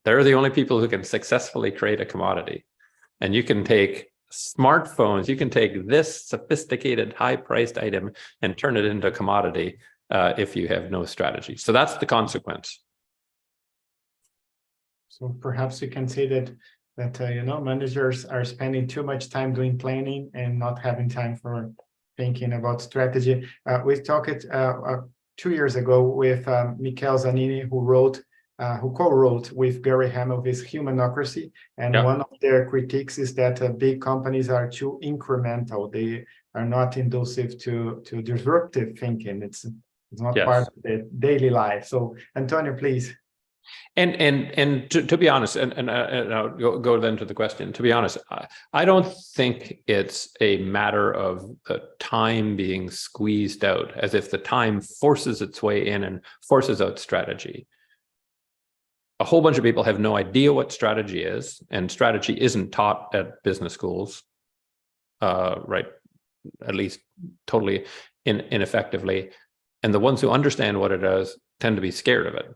S2: They're the only people who can successfully create a commodity. And you can take smartphones, you can take this sophisticated, high-priced item and turn it into a commodity if you have no strategy. So that's the consequence.
S1: So perhaps you can say that managers are spending too much time doing planning and not having time for thinking about strategy. We talked 2 years ago with Michael Zanini, who co-wrote with Gary Hamel this Humanocracy. And one of their critiques is that big companies are too incremental. They are not conducive to disruptive thinking. It's not part of the daily life. So Antonio, please.
S2: And to be honest, and I'll go then to the question. To be honest, I don't think it's a matter of the time being squeezed out, as if the time forces its way in and forces out strategy. A whole bunch of people have no idea what strategy is, and strategy isn't taught at business schools, right? At least totally ineffectively. And the ones who understand what it is tend to be scared of it.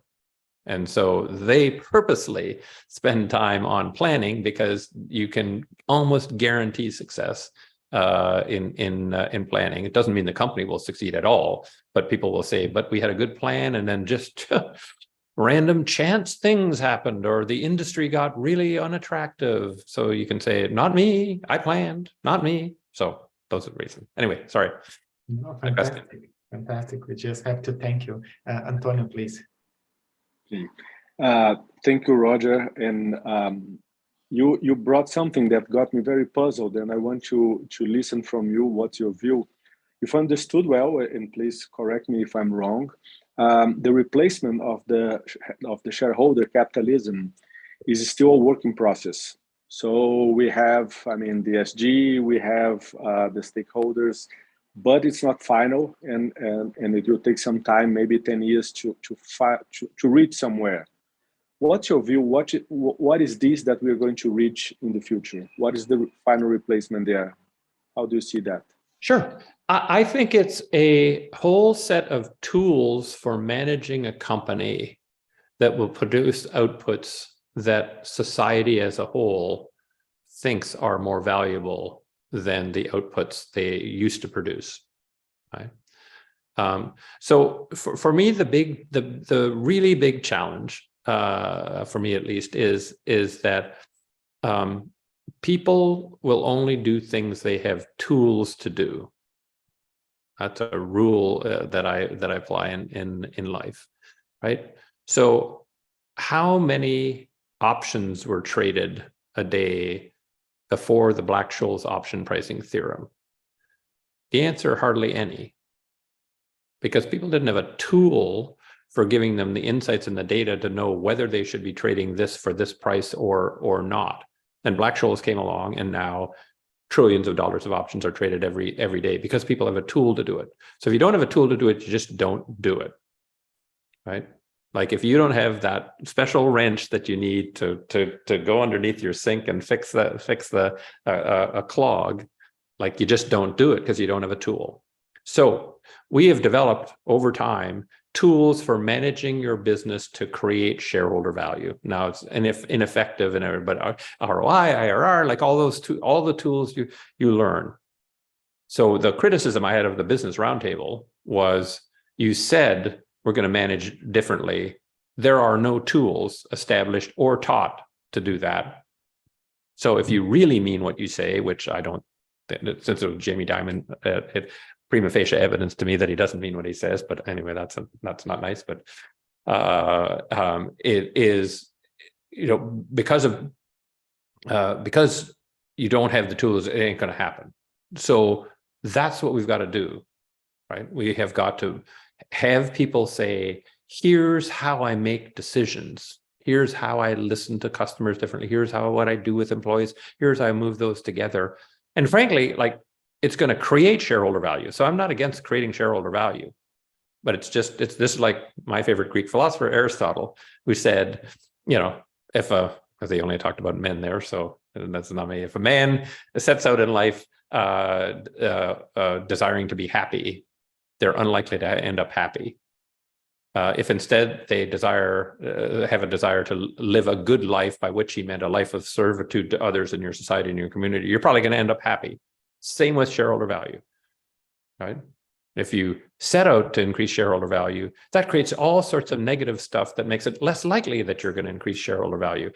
S2: And so they purposely spend time on planning because you can almost guarantee success in planning. It doesn't mean the company will succeed at all, but people will say, but we had a good plan, and then just random chance things happened, or the industry got really unattractive. So you can say, not me, I planned, not me. So those are the reasons. Anyway, sorry.
S1: No, fantastic. Fantastic. We just have to thank you. Antonio, please.
S5: Thank you, Roger. And you brought something that got me very puzzled, and I want to listen from you. What's your view? If I understood well, and please correct me if I'm wrong, the replacement of the shareholder capitalism is still a work in process. So we have, I mean, the SG, we have the stakeholders, but it's not final, and it will take some time, maybe 10 years to reach somewhere. What's your view? What is this that we're going to reach in the future? What is the final replacement there? How do you see that?
S2: Sure. I think it's a whole set of tools for managing a company that will produce outputs that society as a whole thinks are more valuable than the outputs they used to produce. Right? So for me, the really big challenge, for me at least, is that people will only do things they have tools to do. That's a rule that I apply in life, right? So how many options were traded a day before the Black-Scholes option pricing theorem? The answer, hardly any, because people didn't have a tool for giving them the insights and the data to know whether they should be trading this for this price or not. And Black-Scholes came along, and now trillions of dollars of options are traded every day because people have a tool to do it. So if you don't have a tool to do it, you just don't do it, right? Like if you don't have that special wrench that you need to go underneath your sink and fix a clog, like you just don't do it because you don't have a tool. So we have developed over time tools for managing your business to create shareholder value. Now it's ineffective and everything, but ROI, IRR, like all the tools you learn. So the criticism I had of the Business Roundtable was, you said we're going to manage differently. There are no tools established or taught to do that. So if you really mean what you say, which I don't, since it was Jamie Dimon, it prima facie evidence to me that he doesn't mean what he says, but anyway, that's not nice. But it is, because you don't have the tools, it ain't going to happen. So that's what we've got to do, right? We have got to have people say, here's how I make decisions. Here's how I listen to customers differently. Here's what I do with employees. Here's how I move those together. And frankly, like, it's going to create shareholder value. So I'm not against creating shareholder value, but this is like my favorite Greek philosopher, Aristotle, who said, because they only talked about men there, so that's not me. If a man sets out in life desiring to be happy, they're unlikely to end up happy. If instead they have a desire to live a good life, by which he meant a life of servitude to others in your society and your community, you're probably going to end up happy. Same with shareholder value, right? If you set out to increase shareholder value, that creates all sorts of negative stuff that makes it less likely that you're going to increase shareholder value.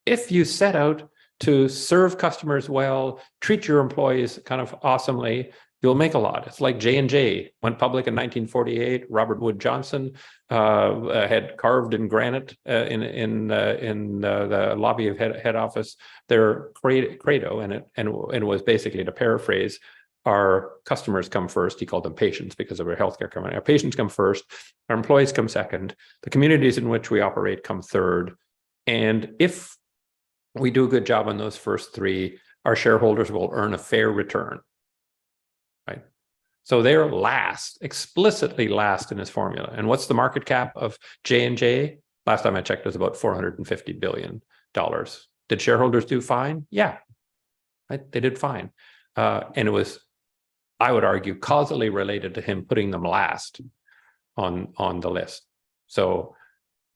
S2: If you set out to serve customers well, treat your employees kind of awesomely, you'll make a lot. It's like J&J went public in 1948. Robert Wood Johnson had carved in granite in the lobby of head office their credo, and it was basically, to paraphrase, our customers come first. He called them patients because of our healthcare company. Our patients come first, our employees come second, the communities in which we operate come third. And if we do a good job on those first three, our shareholders will earn a fair return. Right? So they're last, explicitly last in his formula. And what's the market cap of J&J? Last time I checked, it was about $450 billion. Did shareholders do fine? Yeah, right? They did fine. And it was, I would argue, causally related to him putting them last on the list. So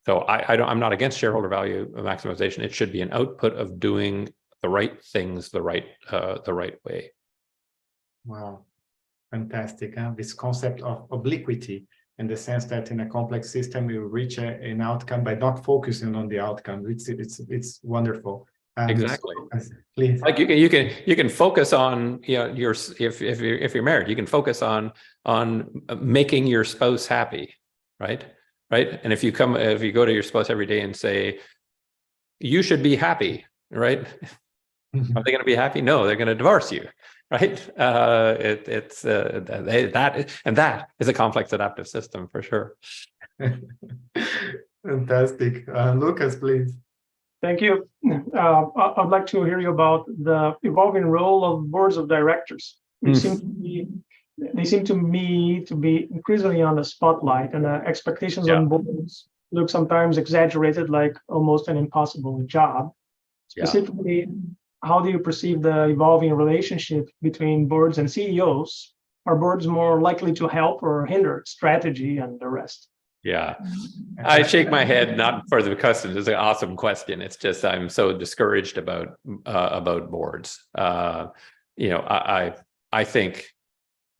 S2: I'm not against shareholder value maximization. It should be an output of doing the right things the right way.
S1: Wow, fantastic. This concept of obliquity, in the sense that in a complex system we reach an outcome by not focusing on the outcome. It's wonderful.
S2: Exactly.
S1: So, please.
S2: Like you can focus on, you know, if you're married, you can focus on making your spouse happy, right? And if you go to your spouse every day and say, you should be happy, right? Are they going to be happy? No, they're going to divorce you, right? That is a complex adaptive system for sure.
S1: Fantastic. Lucas, please.
S6: Thank you. I'd like to hear you about the evolving role of boards of directors. They seem to me to be increasingly on the spotlight, and expectations on boards look sometimes exaggerated, like almost an impossible job. Specifically, how do you perceive the evolving relationship between boards and CEOs? Are boards more likely to help or hinder strategy and the rest?
S2: Yeah, I shake my head, not for the question. It's an awesome question. It's just I'm so discouraged about boards. You know, I think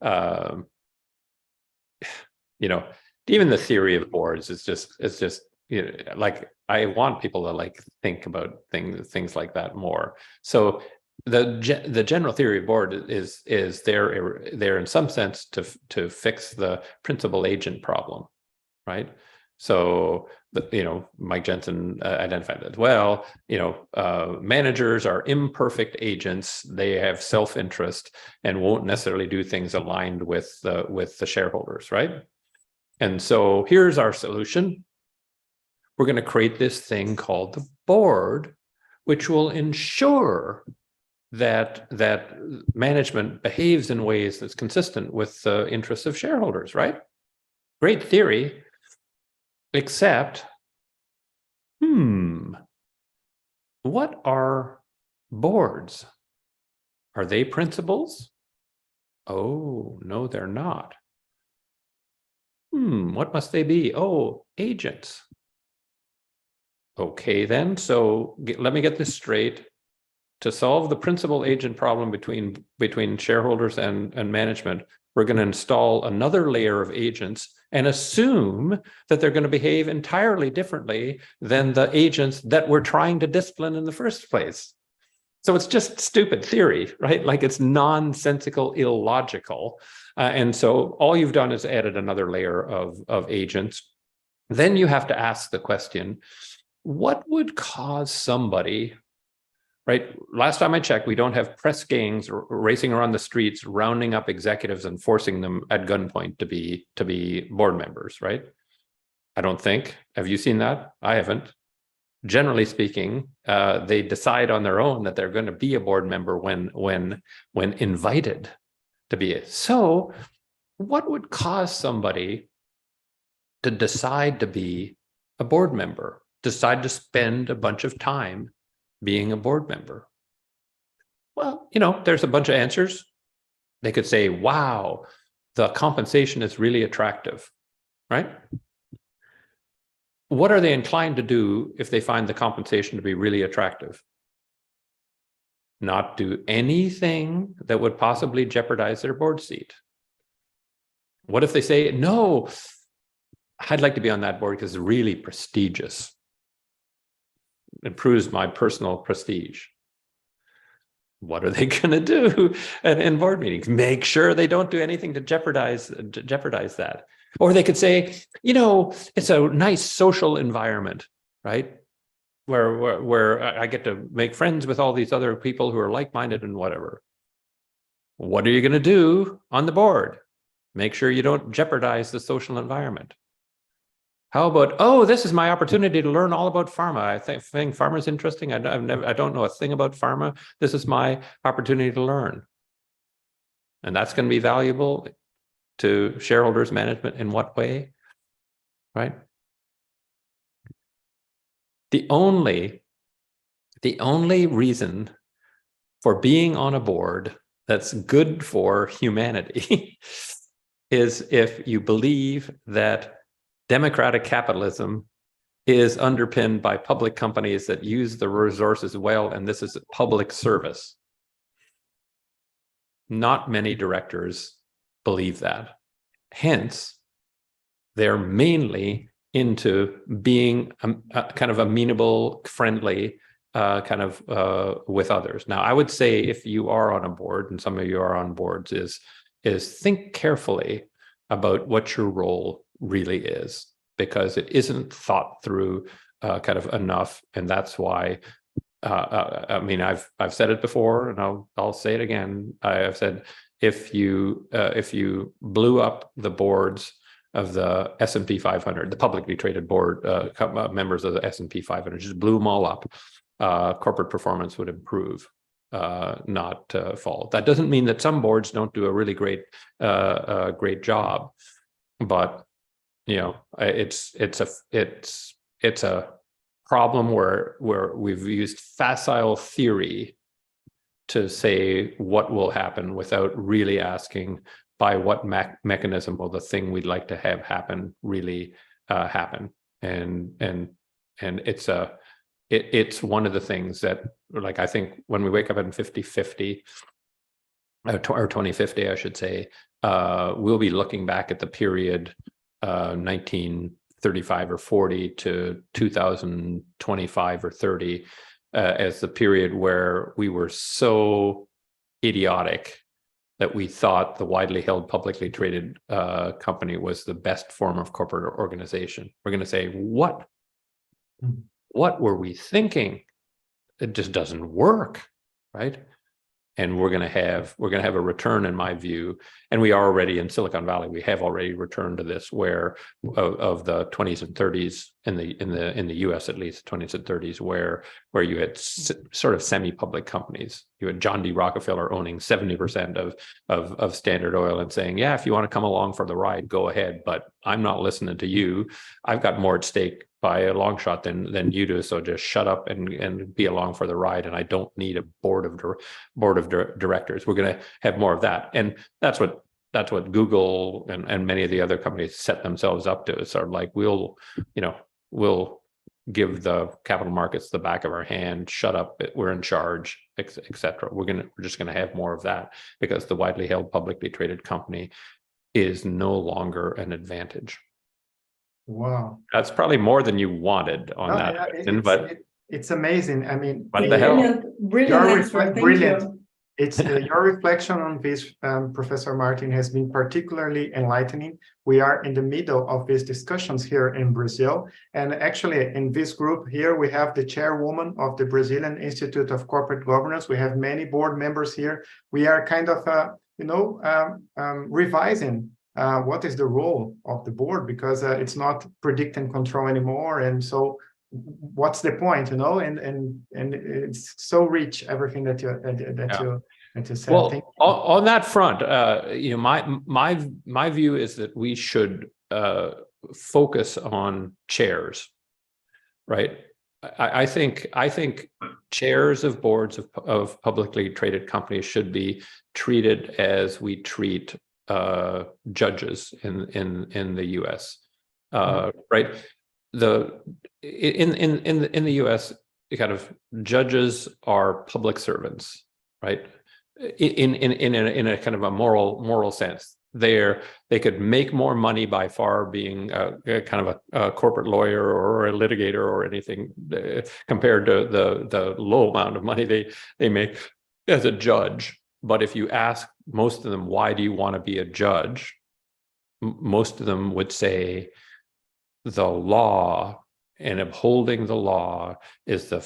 S2: you know, even the theory of boards is just you know, like, I want people to like think about things like that more. So the general theory of board is there in some sense to fix the principal agent problem. Right. So, you know, Mike Jensen identified that well. You know, managers are imperfect agents. They have self-interest and won't necessarily do things aligned with the shareholders. Right. And so here's our solution. We're going to create this thing called the board, which will ensure that management behaves in ways that's consistent with the interests of shareholders. Right. Great theory. Except, what are boards? Are they principals? Oh, no, they're not. What must they be? Oh, agents. Okay, then, so let me get this straight. To solve the principal agent problem between shareholders and management, we're going to install another layer of agents and assume that they're going to behave entirely differently than the agents that we're trying to discipline in the first place. So it's just stupid theory, right? Like, it's nonsensical, illogical. And so all you've done is added another layer of agents. Then you have to ask the question, what would cause somebody, right? Last time I checked, we don't have press gangs racing around the streets, rounding up executives and forcing them at gunpoint to be board members, right? I don't think. Have you seen that? I haven't. Generally speaking, they decide on their own that they're going to be a board member when invited to be it. So, what would cause somebody to decide to be a board member? Decide to spend a bunch of time being a board member? Well, you know, there's a bunch of answers. They could say, wow, the compensation is really attractive, right? What are they inclined to do if they find the compensation to be really attractive? Not do anything that would possibly jeopardize their board seat. What if they say, no, I'd like to be on that board because it's really prestigious. Improves my personal prestige. what are they going to do in board meetings? Make sure they don't do anything to jeopardize that. Or they could say, it's a nice social environment, right? Where I get to make friends with all these other people who are like-minded and whatever. What are you going to do on the board? Make sure you don't jeopardize the social environment. How about, oh, this is my opportunity to learn all about pharma. I think pharma is interesting. I don't know a thing about pharma. This is my opportunity to learn. And that's going to be valuable to shareholders management in what way, right? The only reason for being on a board that's good for humanity is if you believe that democratic capitalism is underpinned by public companies that use the resources well, and this is public service. Not many directors believe that. Hence, they're mainly into being kind of amenable, friendly, with others. Now, I would say if you are on a board, and some of you are on boards, is think carefully about what your role really is, because it isn't thought through enough, and that's why. I've said it before, and I'll say it again. I've said if you blew up the boards of the S&P 500, the publicly traded board members of the S&P 500, just blew them all up, corporate performance would improve, not fall. That doesn't mean that some boards don't do a really great job, but it's a problem where we've used facile theory to say what will happen without really asking by what mechanism will the thing we'd like to have happen really happen. And it's one of the things that, like, I think when we wake up in 2050, or 2050, I should say, we'll be looking back at the period 1935 or 40 to 2025 or 30 as the period where we were so idiotic that we thought the widely held publicly traded company was the best form of corporate organization. We're going to say, what were we thinking? It just doesn't work, right? And we're going to have a return, in my view, and we are already in Silicon Valley. We have already returned to this, where of the 20s and 30s in the U.S. at least 20s and 30s, where you had sort of semi-public companies. You had John D. Rockefeller owning 70% of Standard Oil and saying, "Yeah, if you want to come along for the ride, go ahead, but I'm not listening to you. I've got more at stake by a long shot than you do, so just shut up and be along for the ride, and I don't need a board of directors." We're going to have more of that, and that's what Google and many of the other companies set themselves up to. It's sort of like, we'll give the capital markets the back of our hand, shut up, we're in charge, etc. We're just going to have more of that, because the widely held publicly traded company is no longer an advantage.
S1: Wow,
S2: that's probably more than you wanted on that question, but
S1: it's amazing. I mean,
S2: what the hell?
S1: Brilliant. It's your reflection on this, Professor Martin, has been particularly enlightening. We are in the middle of these discussions here in Brazil, and actually in this group here we have the chairwoman of the Brazilian Institute of Corporate Governance. We have many board members here. We are kind of revising what is the role of the board, because it's not predict and control anymore, and so what's the point, and it's so rich, everything that you said.
S2: Well, on that front, my view is that we should focus on chairs, right? I think chairs of boards of publicly traded companies should be treated as we treat judges in the U.S. Right? In the U.S., kind of judges are public servants, right? In a kind of a moral sense. They could make more money by far being kind of a corporate lawyer or a litigator or anything compared to the low amount of money they make as a judge. But if you ask most of them, why do you want to be a judge? Most of them would say the law and upholding the law is the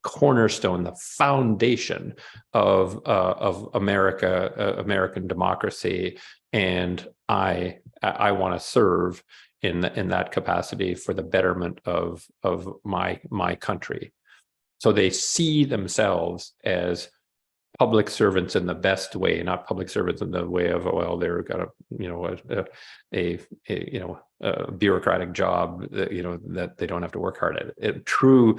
S2: cornerstone, the foundation of American democracy, and I want to serve in that capacity for the betterment of my country. So they see themselves as public servants in the best way, not public servants in the way of, well, they're got a bureaucratic job that, that they don't have to work hard at. True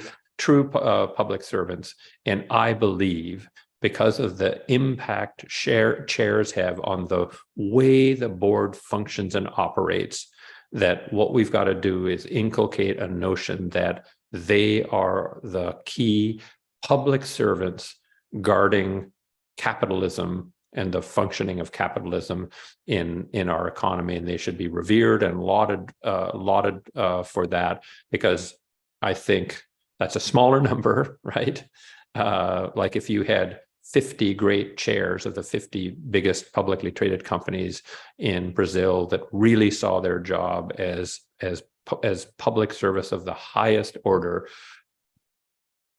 S2: public servants. And I believe, because of the impact chairs have on the way the board functions and operates, that what we've got to do is inculcate a notion that they are the key public servants guarding capitalism and the functioning of capitalism in our economy, and they should be revered and lauded for that, because I think that's a smaller number, right? Like if you had 50 great chairs of the 50 biggest publicly traded companies in Brazil that really saw their job as public service of the highest order,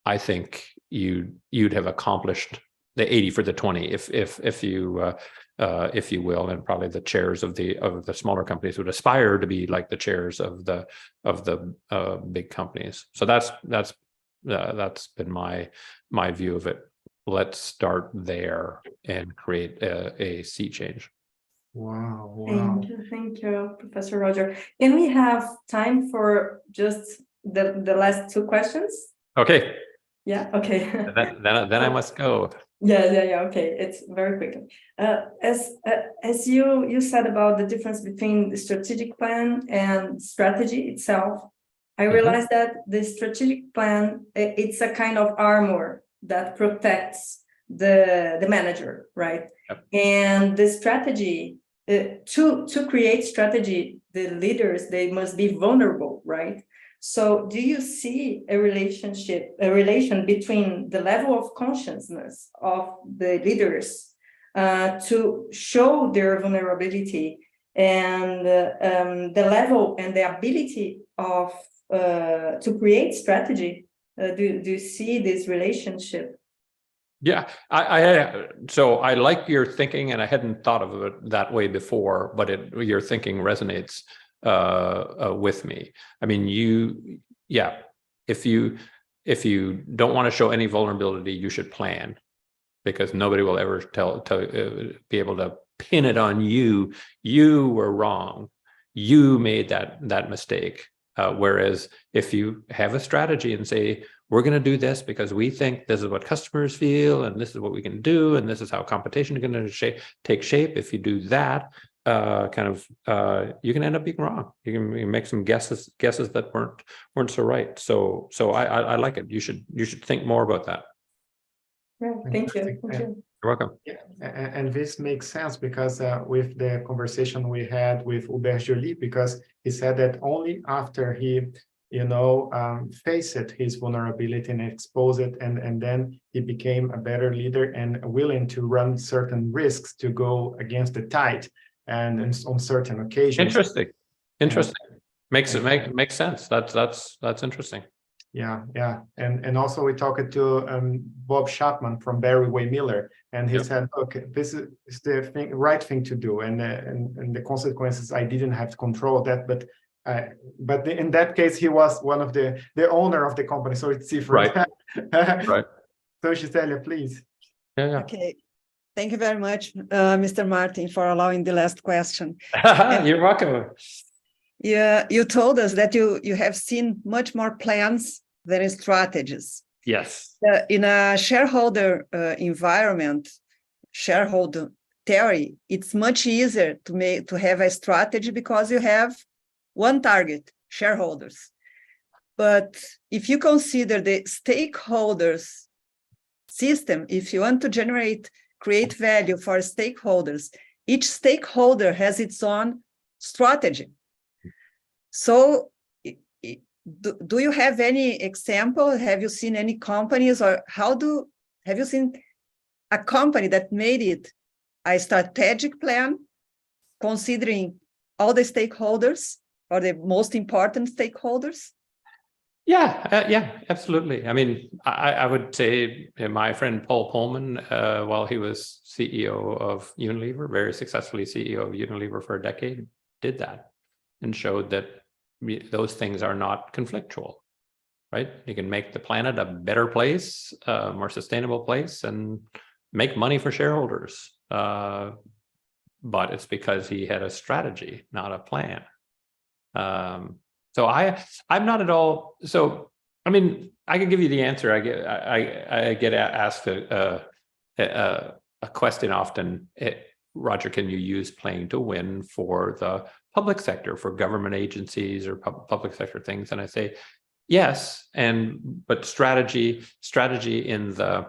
S2: I think you'd have accomplished the 80 for the 20, if you will, and probably the chairs of the smaller companies would aspire to be like the chairs of the big companies. So that's been my view of it. Let's start there and create a sea change.
S1: Wow.
S3: Thank you, Professor Roger. Can we have time for just the last two questions?
S2: Okay.
S3: Yeah. Okay.
S2: Then I must go.
S3: Yeah. Okay, it's very quick. As you said about the difference between the strategic plan and strategy itself, I realized that the strategic plan, it's a kind of armor that protects the manager, right? Yep. And the strategy, to create strategy, the leaders, they must be vulnerable, right? So do you see a relation between the level of consciousness of the leaders to show their vulnerability and the level and the ability of to create strategy? Do you see this relationship?
S2: Yeah, so I like your thinking, and I hadn't thought of it that way before, but your thinking resonates with me. I mean, if you don't want to show any vulnerability, you should plan, because nobody will ever be able to pin it on you. You were wrong. You made that mistake. Whereas if you have a strategy and say, we're going to do this because we think this is what customers feel, and this is what we can do, and this is how competition is going to take shape. If you do that, you can end up being wrong. You can make some guesses that weren't so right. So I like it. You should think more about that.
S3: Yeah, thank you.
S2: You're welcome.
S1: Yeah, and this makes sense because with the conversation we had with Hubert Joly, because he said that only after he faced his vulnerability and exposed it, and then he became a better leader and willing to run certain risks to go against the tide and on certain occasions.
S2: Interesting. Makes sense. That's interesting.
S1: Yeah. And also we talked to Bob Chapman from Barry Way Miller, and he said, look, this is the right thing to do, and the consequences, I didn't have to control that, but in that case, he was one of the owner of the company, so it's different. Right. So Gisela, please.
S2: Yeah.
S7: Okay. Thank you very much, Mr. Martin, for allowing the last question.
S2: You're welcome.
S7: Yeah, you told us that you have seen much more plans than strategies.
S2: Yes.
S7: In a shareholder environment, shareholder theory, it's much easier to have a strategy because you have one target, shareholders. But if you consider the stakeholders system, if you want to create value for stakeholders, each stakeholder has its own strategy. So do you have any example? Have you seen any companies, or how do Have you seen a company that made it a strategic plan, considering all the stakeholders or the most important stakeholders?
S2: Yeah, absolutely. I mean, I would say my friend Paul Pullman, while he was CEO of Unilever, very successfully CEO of Unilever for a decade, did that and showed that those things are not conflictual, right? You can make the planet a better place, a more sustainable place, and make money for shareholders. But it's because he had a strategy, not a plan. So I'm not at all. So, I mean, I can give you the answer. I get asked a question often. Roger, can you use playing to win for the public sector, for government agencies or public sector things? And I say yes, but strategy in the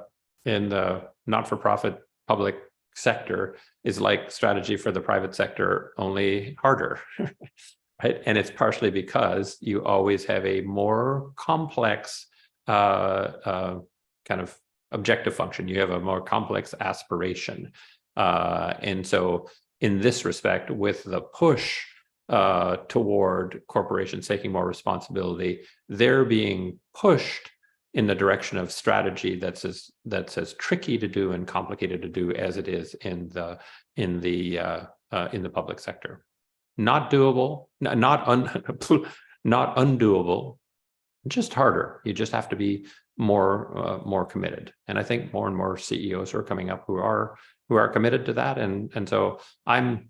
S2: not-for-profit public sector is like strategy for the private sector, only harder. Right? And it's partially because you always have a more complex kind of objective function. You have a more complex aspiration. And so in this respect, with the push toward corporations taking more responsibility, they're being pushed in the direction of strategy that's as tricky to do and complicated to do as it is in the public sector. Not doable, not undoable, just harder. You just have to be more committed. And I think more and more CEOs are coming up who are committed to that. And so I'm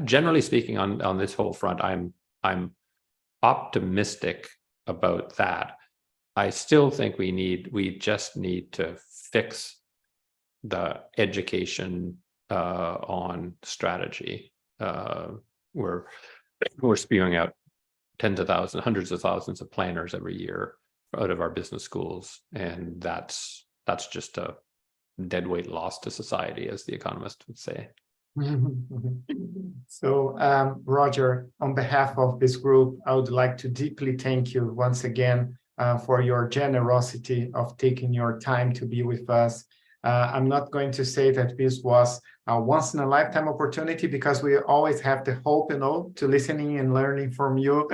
S2: generally speaking on this whole front, I'm optimistic about that. I still think we just need to fix the education on strategy. We're spewing out tens of thousands, hundreds of thousands of planners every year out of our business schools, and that's just a deadweight loss to society, as the economist would say.
S1: So, Roger, on behalf of this group, I would like to deeply thank you once again for your generosity of taking your time to be with us. I'm not going to say that this was a once-in-a-lifetime opportunity, because we always have the hope, to listening and learning from you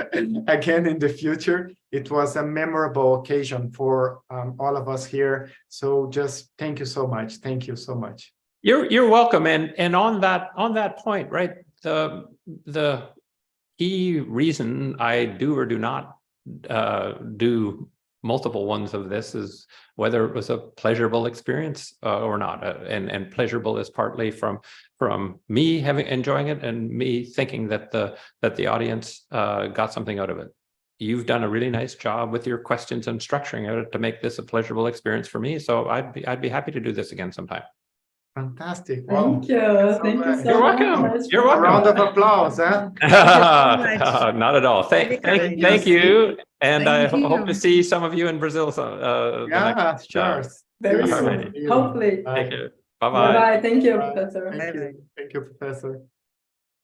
S1: again in the future. It was a memorable occasion for all of us here. So just thank you so much. Thank you so much.
S2: You're welcome. And on that point, right? The key reason I do or do not do multiple ones of this is whether it was a pleasurable experience or not. And pleasurable is partly from me enjoying it and me thinking that the audience got something out of it. You've done a really nice job with your questions and structuring it to make this a pleasurable experience for me. So I'd be happy to do this again sometime.
S1: Fantastic.
S3: Thank you. Thank you so
S2: You're
S3: much.
S2: welcome. You're welcome.
S1: A round of applause, huh?
S2: Not at all. Thank you. And I hope to see some of you in Brazil.
S1: Yeah, sure.
S3: Very
S2: All
S3: soon.
S2: right.
S3: Hopefully.
S2: Take care. Bye-bye.
S3: Bye-bye. Thank you,
S1: Bye.
S3: Professor.
S1: Thank you, Professor.